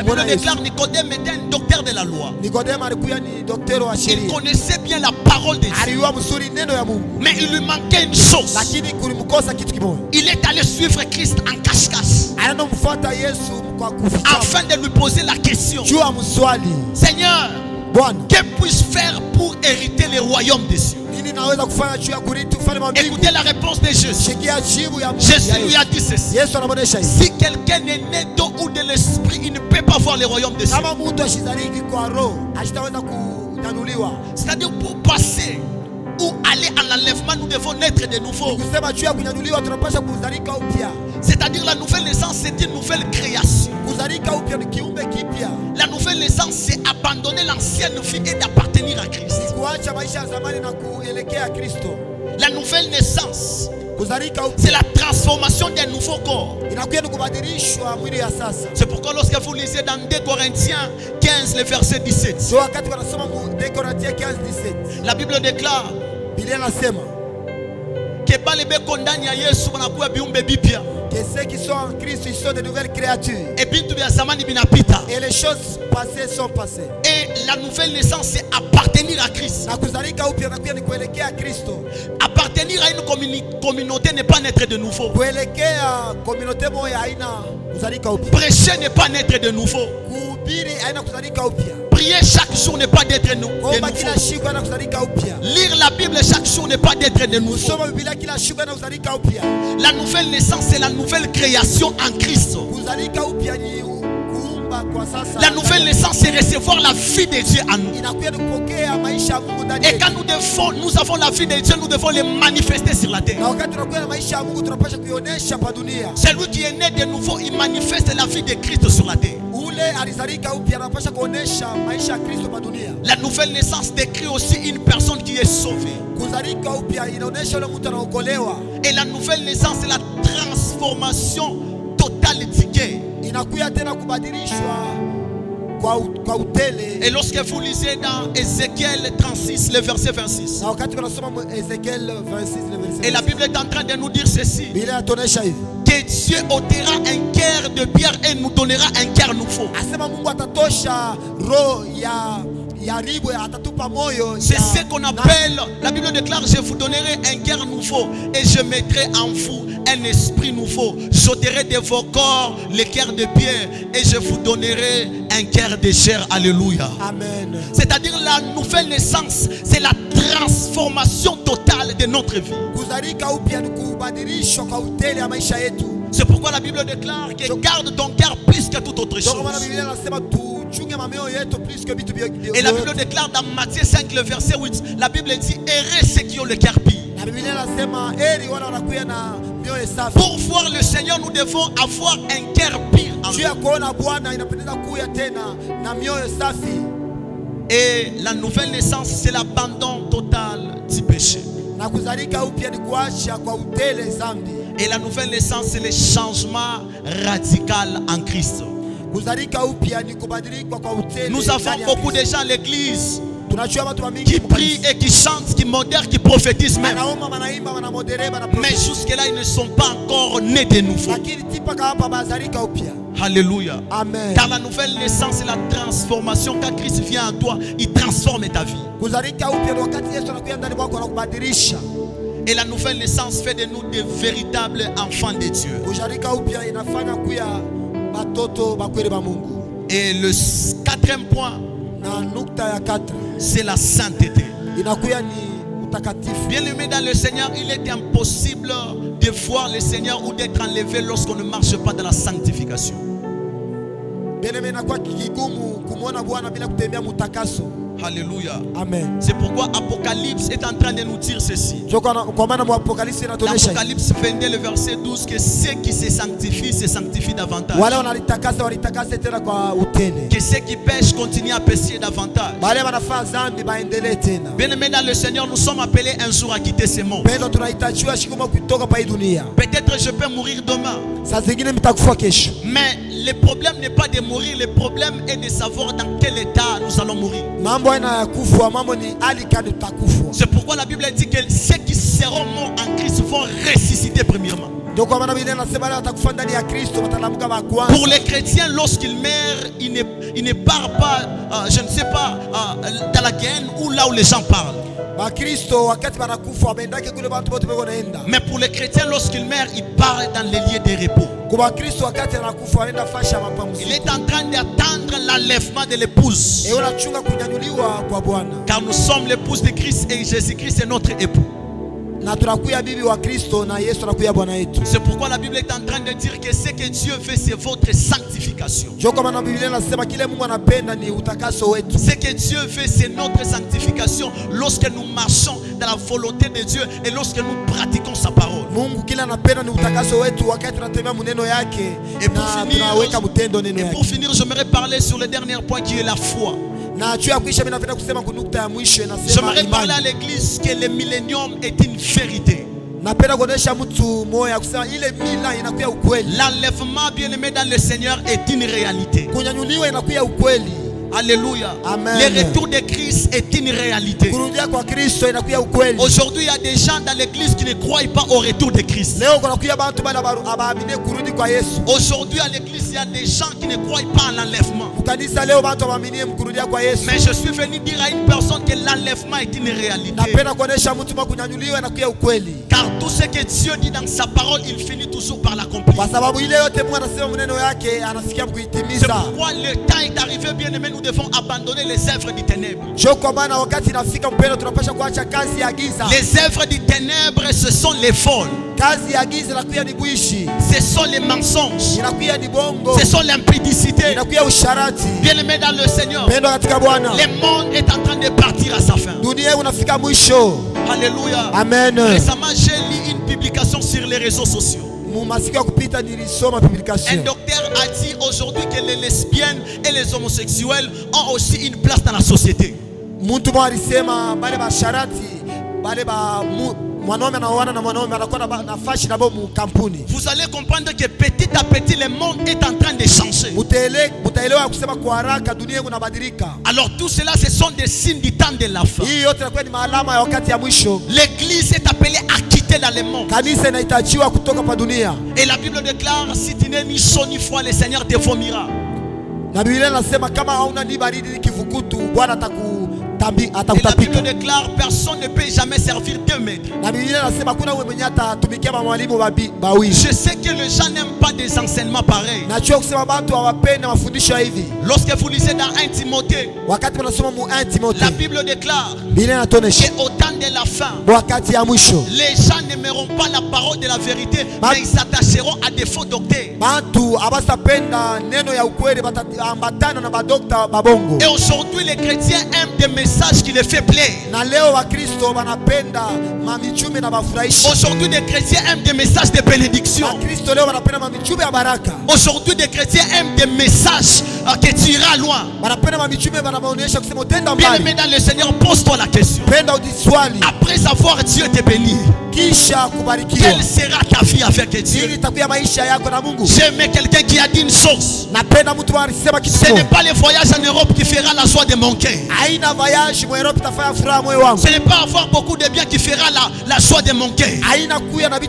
Bible déclare Nicodème était un docteur de la loi. Il connaissait bien la parole de Dieu. Mais il lui manquait une chose. Il est allé suivre Christ en cache-cache afin de lui poser la question: Seigneur, que puis-je faire pour hériter le royaume des cieux? Écoutez la réponse de Jésus. Jésus lui a dit ceci: si quelqu'un est né d'eau ou de l'esprit, il ne peut pas voir le royaume des cieux. C'est-à-dire, pour passer ou aller à l'enlèvement, nous devons naître de nouveau. C'est-à-dire, la nouvelle naissance, c'est une nouvelle création. La nouvelle naissance, c'est abandonner l'ancienne vie et d'appartenir à Christ. La nouvelle naissance, c'est la transformation d'un nouveau corps. C'est pourquoi lorsque vous lisez dans 2 Corinthiens 15, le verset 17, la Bible déclare que ceux qui sont en Christ, ils sont de nouvelles créatures. Et les choses passées sont passées. Et la nouvelle naissance, c'est appartenir à Christ. Appartenir à une communauté n'est pas naître de nouveau. Prêcher n'est pas naître de nouveau. Prier chaque jour n'est pas d'être de nouveau. Lire la Bible chaque jour n'est pas d'être de nouveau. La nouvelle naissance, c'est la nouvelle création en Christ. La nouvelle naissance, c'est recevoir la vie de Dieu en nous. inakuja ni kupokea maisha ya Mungu ndani Et yetu. quand nous avons la vie de Dieu, nous devons les manifester sur la terre. Na wakati tunakuwa na maisha ya Mungu tunapaswa kuionyesha pa dunia. Celui qui est né de nouveau, il manifeste la vie de Christ sur la terre. Ule alizalika upya anapaswa kuonesha maisha ya Kristo pa dunia. La nouvelle naissance décrit aussi une personne qui est sauvée. Kuzalika upya inaonesha yule mtu anaokolewa. Et la nouvelle naissance, c'est la transformation totale d'Iké. Inakuya tena kubadilishwa kwa utele. Et lorsque vous lisez dans Ézéchiel 36, le verset 26, Na wakati tunasoma Ezekiel 26 le verset. et la Bible est en train de nous dire ceci, Biblia inatuonesha hivi. que Dieu ôtera un cœur de pierre et nous donnera un cœur nouveau. Asema Mungu atatosha roho ya ribwe, atatupa moyo. C'est ce qu'on appelle, la Bible déclare, je vous donnerai un cœur nouveau et je mettrai en vous un esprit nouveau. J'ôterai de vos corps le cœur de pierre et je vous donnerai un cœur de chair. Alléluia. Amen. C'est-à-dire la nouvelle naissance, c'est la transformation totale de notre vie. Kuzalika upya ni kubadilishwa kwa utele ya maisha yetu. C'est pourquoi la Bible déclare que garde ton cœur plus que toute autre chose. Ndio maana Biblia inasema tuchunge mameo yetu plus que vitu vyote. Et la Bible déclare dans Matthieu 5 le verset 8, la Bible dit errez ceux qui ont le cœur pur. Na Biblia inasema heri wale wanakuja na mioyo safi. Pour voir le Seigneur, nous devons avoir un cœur pur en Juu ya kuona Bwana inapendeza kuya tena na mioyo safi. Et la nouvelle naissance, c'est l'abandon total du péché. Na kuzalika upya ni kuacha kwa utele zambi. Et la nouvelle naissance, c'est le changement radical en Christ. Kuzalika upya ni kubadilika kwa utele. Nous avons beaucoup de gens à l'église Tunajua watu wa mingi qui prient et qui chantent, qui modèrent, qui prophétisent même. wanaomba, wanaimba, wanamodere, Mais wanaprofeti. jusque-là, ils ne sont pas encore nés de nouveau. Lakini tipaka hapa bazalika upya. Alléluia. Amen. Car la nouvelle naissance, c'est la transformation. Quand Christ vient en toi, il transforme ta vie. Kuzalika upya ni wakati Yesu anakuja ndani mwako anakubadilisha. Et la nouvelle naissance fait de nous de véritables enfants de Dieu. Kuzalika upya inafanya kuya batoto bakweli ba Mungu. Et le quatrième point, Na nukta ya 4 c'est la sainteté. inakuya ni utakatifu. Bien-aimé dans le Seigneur, il est impossible de voir le Seigneur ou d'être enlevé lorsqu'on ne marche pas dans la sanctification. Beneme inakuwa kigumu kumwona Bwana bila kutembea mutakaso. Alléluia. Amen. C'est pourquoi Apocalypse est en train de nous dire ceci. Kwa maana mu Apokalipsi inatuonyesha Apocalypse 22, le verset 12, que ceux qui se sanctifient davantage. wale walitakase tena kwa utele. Que ceux qui pêchent continuent à pécher davantage. Wale wanafanya dhambi baendelee tena. Bien-aimé dans le Seigneur, nous sommes appelés un jour à quitter ce monde. Pendo tunahitajiwa shikuma kutoka pa hii dunia. Peut-être je peux mourir demain. Saa zingine mtakufa kesho. Mais le problème n'est pas de mourir, le problème est de savoir dans quel état nous allons mourir. Mambo haina ya kufa, mambo ni hali kani tutakufa. C'est pourquoi la Bible dit que ceux qui seront morts en Christ vont ressusciter premièrement. Ndio kwa maana Biblia inasema wale watakufa ndani ya Kristo watalamuka wa kwanza. Pour les chrétiens, lorsqu'ils meurent, ils ne partent pas, je ne sais pas, dans la Guiane ou là où les gens parlent. Bakristo wakati wanakufa wameendake kule watu wote wako naenda. Mais pour les chrétiens, lorsqu'ils meurent, ils partent dans les lieux de repos. Kwa Kristo wakati anakufa anaenda fasha Il mapumziko. est en train d'attendre l'enlèvement de l'épouse. Et unachunga kunyanyuliwa kwa Bwana. Car nous sommes l'épouse de Christ et Jésus-Christ est notre époux. Na tunakuya bibi wa Kristo na Yesu anakuya Bwana yetu. C'est pourquoi la Bible est en train de dire que ce que Dieu veut, c'est votre sanctification. Ndio kwa maana Biblia inasema kile Mungu anapenda ni utakaso wetu. Ce que Dieu veut, c'est notre sanctification lorsque nous marchons dans la volonté de Dieu et lorsque nous pratiquons sa parole. Mungu kile anapenda ni utakaso wetu wakati tunatembea maneno yake na tunaweka mtendo neno pour yake. finir, j'aimerais parler sur le dernier point qui est la foi. Na juu ya kuisha mimi napenda kusema kunukta ya mwisho inasema J'aimerais parler à imani. l'église que le millénium est une vérité. Napenda kuonesha mtu moyo kusema ile mila inakuwa ukweli. L'enlèvement, bien-aimé dans le Seigneur, est une réalité. Kunyanyuliwa inakuwa ukweli. Alléluia. Amen. Le retour de Christ est une réalité. Kurudia kwa Kristo inakuwa ukweli. Aujourd'hui, il y a des gens dans l'église qui ne croient pas au retour de Christ. Leo kuna kuya bantu bana abaamine kurudi kwa Yesu. Aujourd'hui, à l'église, il y a des gens qui ne croient pas à l'enlèvement. Kanisa leo bantu abaamine mkurudia kwa Yesu. Mais je suis venu dire à une personne que l'enlèvement est une réalité. Napenda kuonesha mtu kunyanyuliwa inakuwa ukweli. Car tout ce que Dieu dit dans sa parole, il finit toujours par l'accomplir. Kwa sababu ile yote Mungu anasema maneno yake anafikia C'est kuitimiza. pourquoi le temps est arrivé, bien-aimé, nous devons abandonner les œuvres du ténèbre. Ndio kwa maana wakati inafika mpendo tunapaswa kuacha kazi ya giza. Les œuvres du ténèbre, ce sont les folles. Kazi ya giza inakuwa ni kuishi. Ce sont les mensonges. Inakuwa ni bongo. Ce sont l'impudicité. Inakuwa usharati. Bien-aimé dans le Seigneur. Pendo katika Bwana. Le monde est en train de partir à sa fin. Dunia unafika mwisho. Alléluia. Amen. Récemment, j'ai lu une publication sur les réseaux sociaux. Un docteur a dit aujourd'hui que les lesbiennes et les homosexuels ont aussi une place dans la société. Vous allez comprendre que petit à petit le monde est en train de changer. Alors tout cela, ce sont des signes du temps de la fin. L'église est appelée à quitter dans le monde. Et la Bible déclare, si tu n'es ni chaud ni froid, le Seigneur te vomira. Et la Bible déclare, personne ne peut jamais servir deux maîtres. Je sais que les gens n'aiment pas des enseignements pareils. Lorsque vous lisez dans 1 Timothée, la Bible déclare qu'au temps de la fin, les gens n'aimeront pas la parole de la vérité, mais ils s'attacheront à des faux docteurs. Et aujourd'hui, les chrétiens aiment des messages qui les fait plaire. Aujourd'hui, les chrétiens aiment des messages de bénédiction. Aujourd'hui, les chrétiens aiment des messages que tu iras loin. Bien-aimé dans le Seigneur, pose-toi la question. Après avoir Dieu te béni, quelle sera ta vie avec Dieu? J'aimais quelqu'un qui a dit une chose. Ce n'est pas le voyage en Europe qui fera la joie de mon cœur. Ce n'est pas avoir beaucoup de biens qui fera la joie de mon cœur. Mais ce qui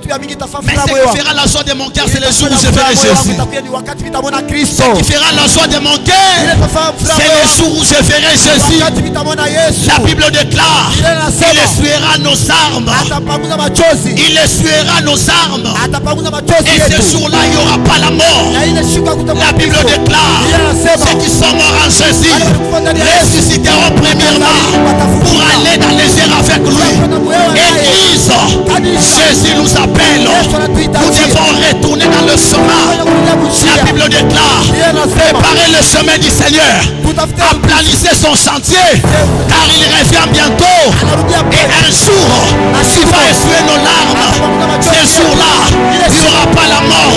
fera la joie de mon cœur, c'est le jour où je verrai Jésus. Ce qui fera la joie de mon cœur, c'est le jour où je verrai Jésus. La Bible déclare, il essuiera nos armes. Il essuiera nos armes. Et ce jour-là, il n'y aura pas la mort. La Bible déclare, ceux qui sont morts en Jésus ressusciteront premièrement pour aller dans les airs avec lui. Église, Jésus nous appelle. Nous devons retourner dans le chemin. La Bible déclare, préparez le chemin du Seigneur, aplanissez son chantier, car il revient bientôt. Et un jour, il va essuyer nos larmes. Ce jour-là, il n'y aura pas la mort.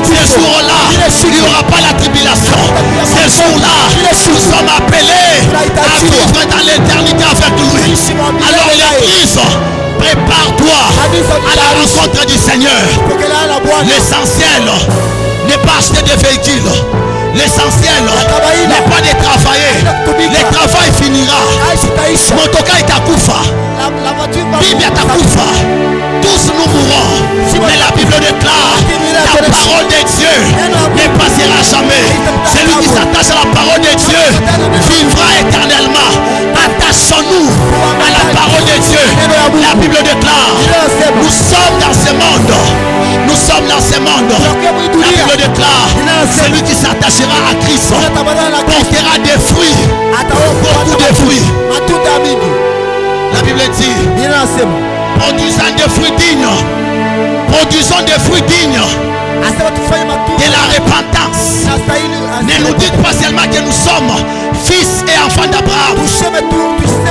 Ce jour-là, il n'y aura pas la tribulation. Ce jour-là, nous sommes appelés à vivre dans l'éternité avec lui. Alors l'église, prépare-toi à la rencontre du Seigneur. L'essentiel n'est pas acheter des véhicules. L'essentiel n'est pas de travailler. Le travail finira. Motoka est à Koufa. Bible est à Koufa. Tous nous mourrons. Mais la Bible déclare, la parole de Dieu ne passera jamais. Celui qui s'attache à la parole de Dieu vivra éternellement. Attachons-nous à la parole de Dieu. La Bible déclare, nous sommes dans ce monde. Nous sommes dans ce monde. La Bible déclare, celui qui s'attachera à Christ portera des fruits. Beaucoup de fruits. La Bible dit, produisant des fruits dignes. Produisons des fruits dignes de la repentance. Ne nous dites pas seulement que nous sommes fils et enfants d'Abraham,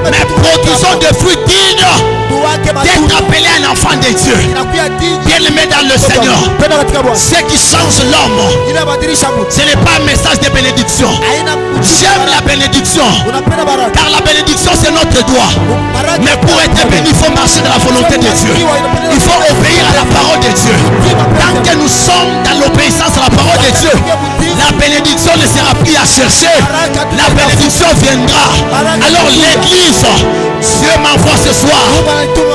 mais produisons des fruits dignes d'être appelé un enfant de Dieu. Bien-aimé dans le Seigneur, ce qui change l'homme, ce n'est pas un message de bénédiction. J'aime la bénédiction, car la bénédiction c'est notre droit. Mais pour être béni, il faut marcher dans la volonté de Dieu. Il faut obéir à la parole de Dieu. Tant que nous sommes dans l'obéissance à la parole de Dieu, la bénédiction ne sera plus à chercher. La bénédiction viendra. Alors l'église, Dieu m'envoie ce soir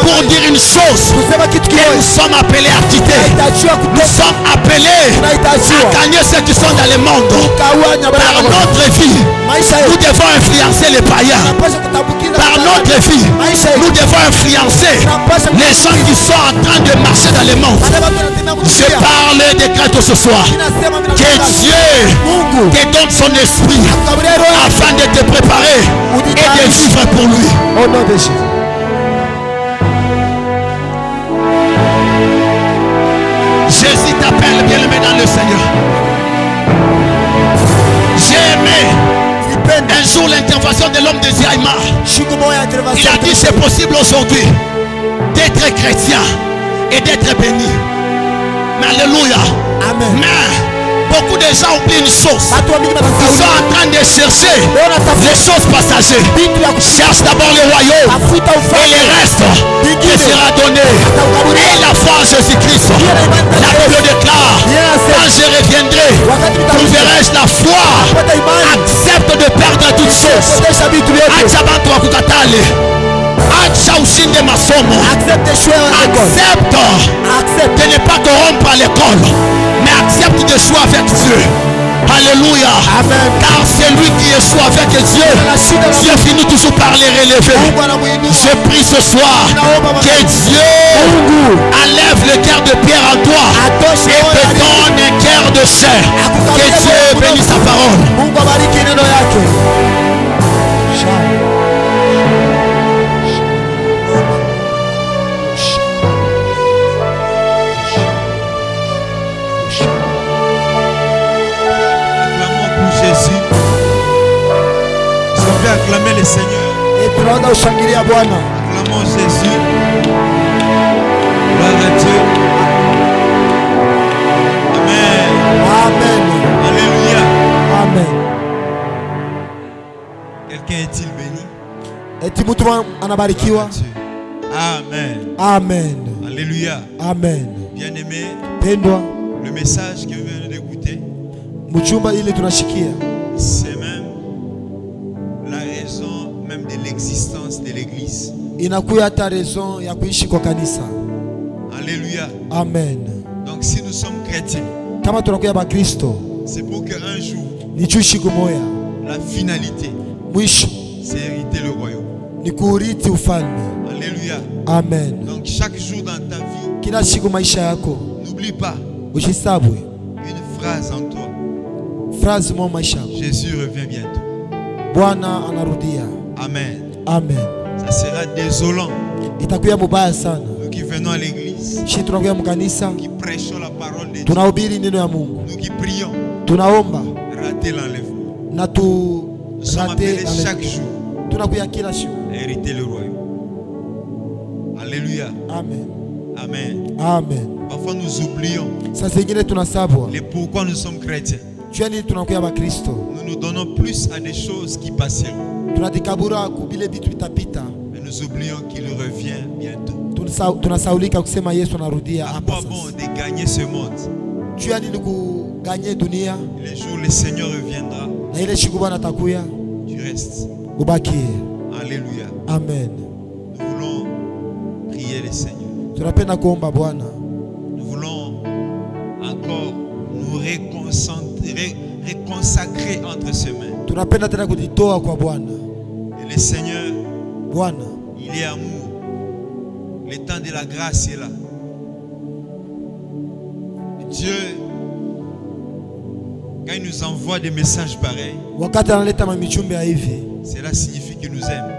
pour dire une chose, que nous sommes appelés à quitter. Nous sommes appelés à gagner ceux qui sont dans le monde. Par notre vie, nous devons influencer les païens. Par notre vie, nous devons influencer les gens qui sont en train de marcher dans le monde. Je parle et décrète ce soir que Dieu te donne son esprit afin de te préparer et de vivre pour lui. Au nom de Jésus. jour l'intervention de l'homme de Ziaïma. Siku moja Il intervention. a dit c'est possible aujourd'hui d'être chrétien et d'être béni. Mais alléluia. Amen. Mais beaucoup de gens oublient une chose. Watu wa mingi Ils wanasahau. sont en train de chercher Ona les tafuta choses passagères. vitu ya Cherche d'abord le royaume kufuta et ufalme. le reste te sera donné. Et la foi en Jésus-Christ. La Bible déclare, quand je reviendrai, trouverai-je la foi. Accepte de perdre toutes choses. Potesha vitu vyote. Acha bantu wakukatale. Acha ushinde masomo. Accept échouer à l'école. Accepte Accept. de ne pas corrompre à l'école, mais accepte de jouer avec Dieu. Alléluia. Amen. Car c'est lui qui échoue avec Dieu. Dieu finit toujours par les relever. Mungu anamuinua. Je prie ce soir que Dieu enlève le cœur de pierre en toi et te donne un cœur de chair. Que Dieu bénisse sa parole. Mungu abariki neno yake. Acclamons pour Jésus. Si on peut acclamer le Seigneur, Tunaanza kushangilia Bwana. acclamons Jésus. Gloire à Dieu. Amen. Amen. Alléluia. Amen. Quelqu'un est-il béni? Eti mtu anabarikiwa. Dieu. Amen. Amen. Alléluia. Amen. Bien-aimé, Pendwa, le message que vous venez d'écouter, mchumba ile tunashikia c'est même la raison même de l'existence de l'église. inakuya hata raison ya kuishi kwa kanisa. Alléluia. Amen. Donc si nous sommes chrétiens, Kama tunakuya ba Kristo, c'est pour qu'un jour, ni juu siku moja la finalité, mwisho c'est hériter le royaume. ni kuurithi ufalme. Alléluia. Amen. Donc chaque jour dans ta vie, Kila siku maisha yako n'oublie pas usisabwe une phrase en toi. phrase mo maisha yako. Jésus revient bientôt. Bwana anarudia. Amen. Amen. Ça sera désolant. Itakuya mubaya sana. Nous qui venons à l'église, Shi tunakuya mkanisa, qui prêchons la parole de Dieu, tunahubiri neno ya Mungu, nous qui prions, tunaomba rater l'enlèvement. na Nous sommes rate appelés chaque jour tunakuya kila siku. à hériter le royaume. Alléluia. Amen. Amen. Amen. Parfois nous oublions Saa zingine tunasabwa les pourquoi nous sommes chrétiens. jua nini tunakuya ba Kristo, Nous nous donnons plus à des choses qui passeront. tunadikabura kubile vitu vitapita, Mais nous oublions qu'il revient bientôt. tunasaulika kusema Yesu anarudia À hapa quoi bon sasa. de gagner ce monde? Jua nini kuganye dunia, Le jour où le Seigneur reviendra, na ile siku Bwana atakuya tu restes. ubakie. Alléluia. Amen. Nous voulons prier le Seigneur. Tunapenda kuomba Bwana, Nous voulons encore nous réconsacrer entre ses mains. tunapenda tena kujitoa kwa Bwana. Et le Seigneur, Bwana il est amour. Le temps de la grâce est là. Dieu, quand il nous envoie des messages pareils, wakati analeta mamichumbe ya hivi, cela signifie qu'il nous aime.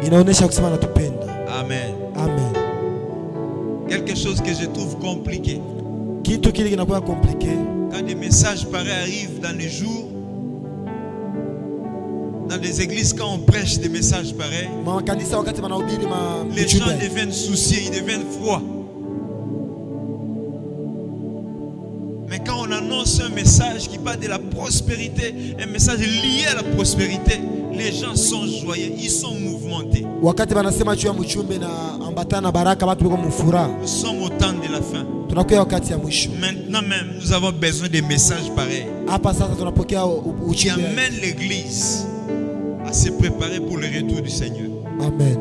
inaonyesha kusema anatupenda. Amen. Amen. Quelque chose que je trouve compliqué. Kitu kile kinakuwa komplike Quand des messages pareils arrivent dans les jours, dans des églises, quand on prêche des messages pareils, makanisa, wakati wanahubiri les gens mamichumbe, deviennent soucieux, ils deviennent froids. Mais quand on annonce un message qui parle de la prospérité, un message lié à la prospérité, les gens sont joyeux, ils sont mouvementés. wakati wanasema juu ya mchumbe na ambatana na baraka, watu wako mfuraha. Nous sommes au temps de la fin. Tunakuwa wakati ya mwisho Maintenant même, nous avons besoin de messages pareils hapa sasa, tunapokea qui uchumbe. amènent l'église à se préparer pour le retour du Seigneur. Amen.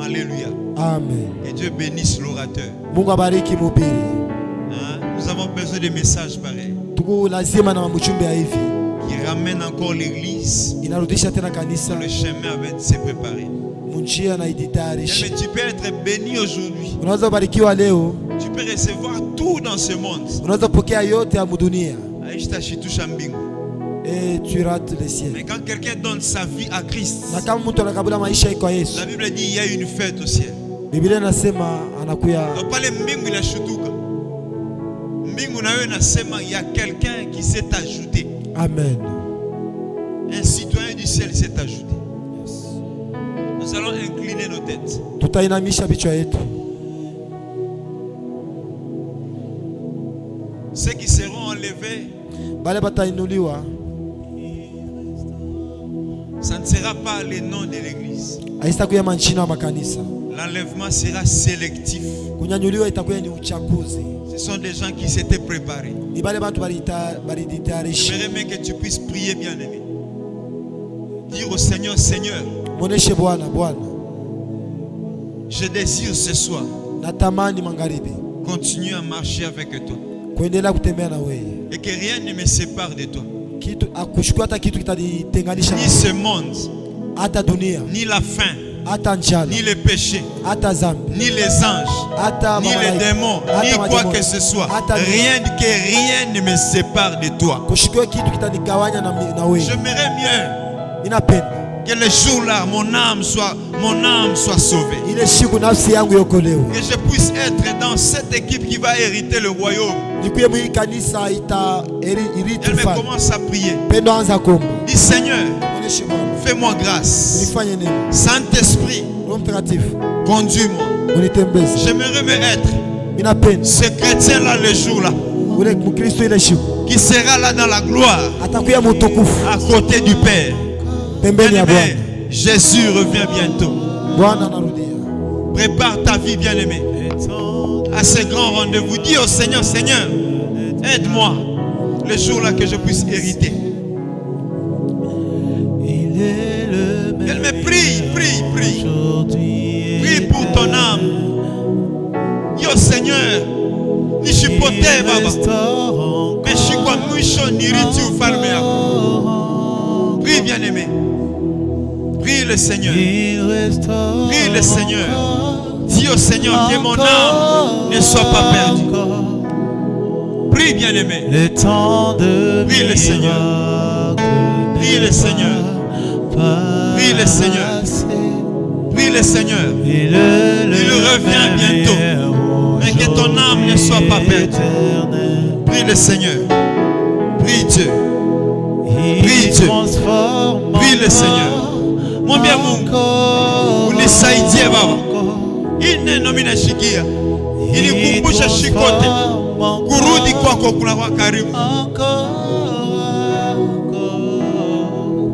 Alléluia. Amen. Que Dieu bénisse l'orateur. Mungu abariki mhubiri. Hein? Nous avons besoin de messages pareils Tuko lazima na mchumbe ya hivi qui ramènent encore l'église inarudisha tena kanisa sur le chemin avec de se préparer. munjia na Mais iditayarisha. tu peux être béni aujourd'hui. Unaweza kubarikiwa leo, Tu peux recevoir tout dans ce monde. unaweza kupokea yote ya dunia. Tu rates le ciel. Mais quand quelqu'un donne sa vie à Christ, Na kama mtu anakabula maisha kwa Yesu, la Bible dit il y a une fête au ciel. Biblia inasema anakuya. Donc pale mbingu inashutuka. Mbingu nayo inasema il y a quelqu'un qui s'est ajouté. Amen. Un citoyen du ciel s'est ajouté. Nous allons incliner nos têtes. Tutainamisha vichwa yetu. Ceux qui seront enlevés, Bale batainuliwa, ça ne sera pas le nom de l'église. haitakuwa manchina wa makanisa. L'enlèvement sera sélectif. Kunyanyuliwa itakuwa ni uchaguzi. Ce sont des gens qui s'étaient préparés. Ni bale bantu balitayarisha. J'aimerais bien que tu puisses prier, bien-aimé. Dire au Seigneur, Seigneur, Moneshe Bwana, Bwana, je désire ce soir natamani magharibi continuer à marcher avec toi. kuendelea kutembea na wewe. Et que rien ne me sépare de toi. Kitu akushukua hata kitu kitanitenganisha Ni ce monde, hata dunia, ni la faim, hata njala, ni le péché, hata zambi, ni les anges, hata ni les malaika, démons, hata ni quoi mademoni, que ce soit. hata Rien ne me sépare de toi. kushukua kitu kitanigawanya na wewe. J'aimerais mieux Ninapenda que le jour-là, mon âme soit sauvée. ile siku nafsi yangu yokolewe. Que je puisse être dans cette équipe qui va hériter le royaume. Nikuye mwi kanisa iriti Elle me ufalme. commence à prier. Pendo anza kuomba. Dis Seigneur, Moneshe Bwana, fais-moi grâce. unifanye nini? Saint-Esprit, Roho Mtakatifu, conduis-moi. unitembeze. J'aimerais me être Ninapenda ce chrétien-là le jour-là, ule Mkristo ile siku qui sera là dans la gloire, atakuya mutukufu à côté du Père. pembeni ya Bwana. Bien-aimé, Jésus revient bientôt. Bwana anarudia. Prépare ta vie, bien-aimé, à ce grand rendez-vous. Dis au Seigneur, Seigneur, aide-moi le jour-là que je puisse hériter. Elle me prie. Prie pour ton âme. Yo Seigneur, nishipotee baba, meshikwa mwisho niriti ufalme yako. Prie, bien-aimé. Prie le Seigneur. Prie le Seigneur. Dis au Seigneur que mon âme ne soit pas perdue. Prie, bien-aimé. Prie le Seigneur. Prie le Seigneur. Prie le Seigneur. Prie le Seigneur. Il revient bientôt. Mais que ton âme ne soit pas perdue. Prie le Seigneur. Prie Dieu. Prie Dieu. Prie le Seigneur. Mon bien Mungu, unisaidie baba. Ine nomina shikia. Ilikumbusha shikote. Kurudi kwako kunakuwa karibu.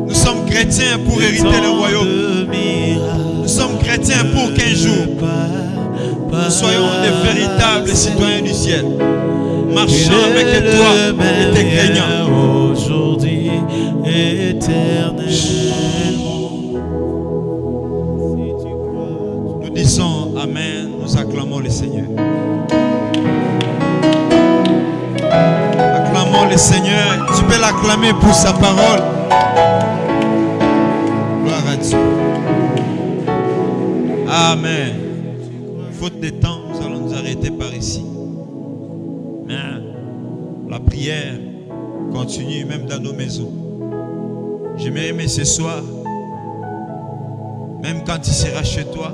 Nous sommes chrétiens pour hériter le royaume. Nous sommes chrétiens pour qu'un jour nous soyons des véritables citoyens du ciel, marchant avec toi et te craignant. Aujourd'hui, éternellement. Nous disons Amen, nous acclamons le Seigneur. Acclamons le Seigneur. Tu peux l'acclamer pour sa parole. Gloire à Dieu. Amen. Faute de temps, nous allons nous arrêter par ici. Mais la prière continue même dans nos maisons. J'aimerais aimer ce soir, même quand tu seras chez toi,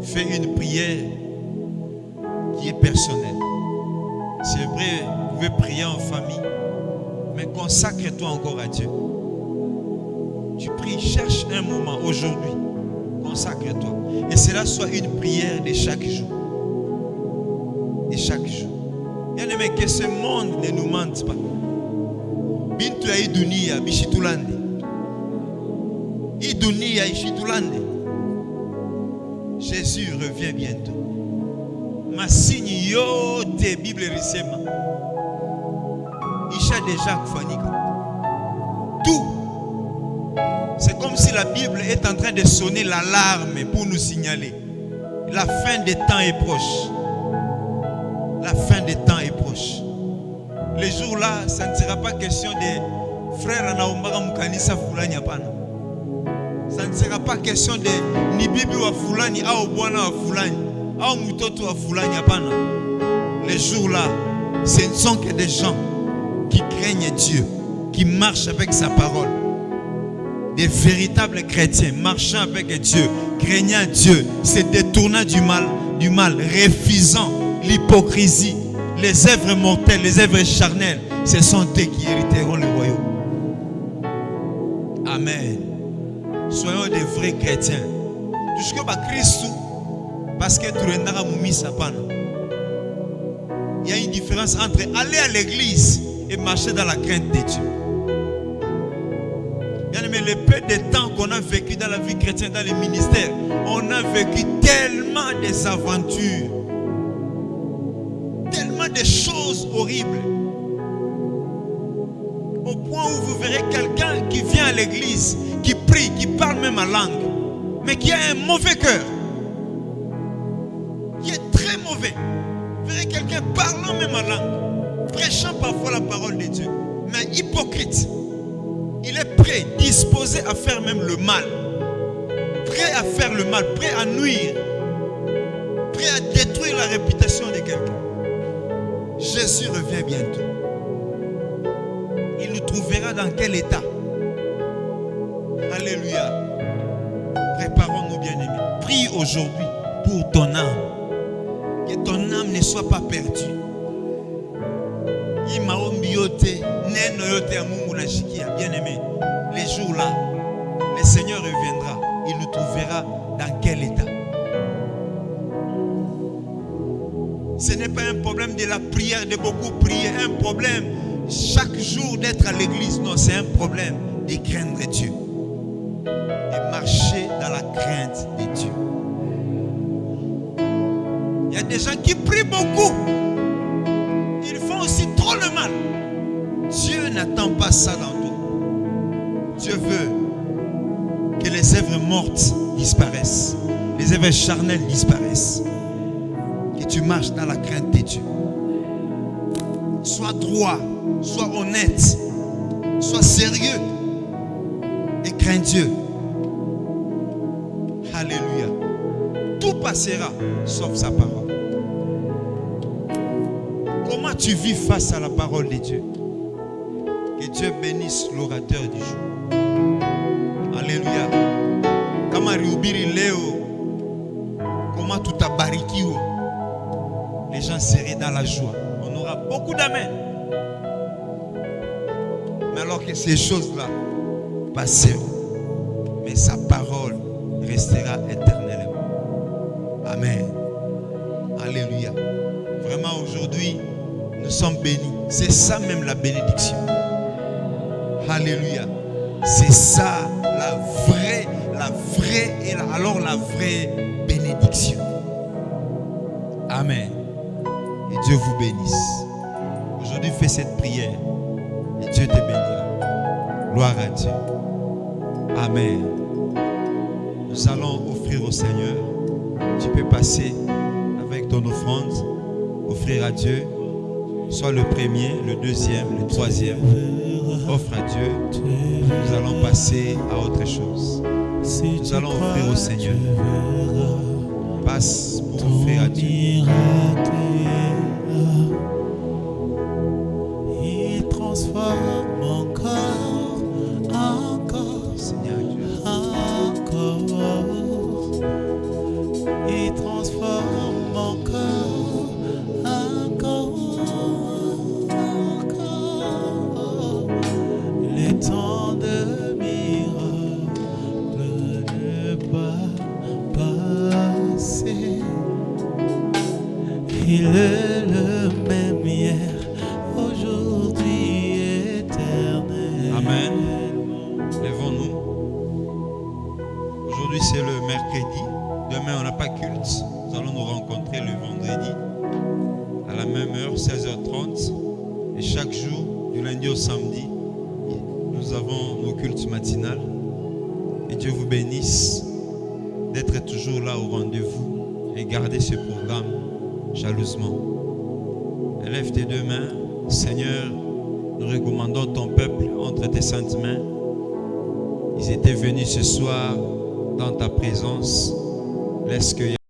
fais une prière qui est personnelle. C'est vrai, vous pouvez prier en famille, mais consacre-toi encore à Dieu. Tu pries, cherche un moment aujourd'hui, consacre-toi. Et cela soit une prière de chaque jour. De chaque jour. Bien aimé, que ce monde ne nous mente pas. Bintu ya idunia bishitulande. Idunia ishitulande. Jésus revient bientôt. Masini yote Bible risema. Isha déjà kufanika. Tout. C'est comme si la Bible est en train de sonner l'alarme pour nous signaler. La fin des temps est proche. La fin des temps est proche. Le jour-là, ça ne sera pas question de frère anaombaka mukanisa fulani hapana. Ça ne sera pas question de ni bibi wa fulani au bwana wa fulani au mtoto wa fulani hapana. Le jour-là, ce ne sont que des gens qui craignent Dieu, qui marchent avec sa parole. Des véritables chrétiens marchant avec Dieu, craignant Dieu, se détournant du mal, refusant l'hypocrisie, les œuvres mortelles, les œuvres charnelles. Ce sont eux qui hériteront le royaume. Amen. Amen. Soyons des vrais chrétiens. Jusqu'à Christ, parce que tu n'as pas mis sa panne. Il y a une différence entre aller à l'église et marcher dans la crainte de Dieu. Mais le peu de temps qu'on a vécu dans la vie chrétienne, dans les ministères, on a vécu tellement des aventures, tellement de choses horribles. Au point où vous verrez quelqu'un qui vient à l'église, qui prie, qui parle même en langue, mais qui a un mauvais cœur, qui est très mauvais. Vous verrez quelqu'un parlant même en langue, prêchant parfois la parole de Dieu, mais hypocrite. Il est prêt, disposé à faire même le mal. Prêt à faire le mal, prêt à nuire. Prêt à détruire la réputation de quelqu'un. Jésus revient bientôt. Il nous trouvera dans quel état? Alléluia. Préparons-nous, bien-aimés. Prie aujourd'hui pour ton âme. Que ton âme ne soit pas perdue. Bien-aimé, les jours-là, le Seigneur reviendra. Il nous trouvera dans quel état? Ce n'est pas un problème de la prière, de beaucoup prier, un problème chaque jour d'être à l'église. Non, c'est un problème de craindre Dieu. De marcher dans la crainte de Dieu. Il y a des gens qui prient beaucoup. Ils font aussi trop le mal. Dieu n'attend pas ça dans toi. Dieu veut que les œuvres mortes disparaissent. Les œuvres charnelles disparaissent. Que tu marches dans la crainte de Dieu. Sois droit, sois honnête, sois sérieux et crains Dieu. Alléluia. Tout passera sauf sa parole. Comment tu vis face à la parole de Dieu? Que Dieu bénisse l'orateur du jour. Alléluia. Kama rihubiri leo, comment tout a barikiwa, les gens seraient dans la joie. On aura beaucoup d'amen. Mais alors que ces choses-là passeront, mais sa parole restera éternellement. Amen. Alléluia. Vraiment aujourd'hui, nous sommes bénis. C'est ça même la bénédiction. Alléluia. C'est ça la vraie et alors la vraie bénédiction. Amen. Et Dieu vous bénisse. Aujourd'hui, fais cette prière et Dieu te bénira. Gloire à Dieu. Amen. Nous allons offrir au Seigneur. Tu peux passer avec ton offrande, offrir à Dieu. Soit le premier, le deuxième, le troisième. Offre à Dieu. Nous allons passer à autre chose. Nous allons offrir au Seigneur. Passe pour offrir à Dieu. Il transforme encore, Seigneur Dieu. encore. Il transforme encore, encore. Les temps de miracles ne pas passer. Il est le même hier, aujourd'hui, éternel. Amen. Lèvons-nous. Aujourd'hui c'est le mercredi. Demain on n'a pas culte. Nous allons nous rencontrer le vendredi à la même heure, 16h30. Et chaque jour, du lundi au samedi, nous avons nos cultes matinales. Et Dieu vous bénisse d'être toujours là au rendez-vous et garder ce programme jalousement. Élève tes deux mains. Seigneur, nous recommandons ton peuple entre tes saintes mains. Ils étaient venus ce soir dans ta présence. Laisse que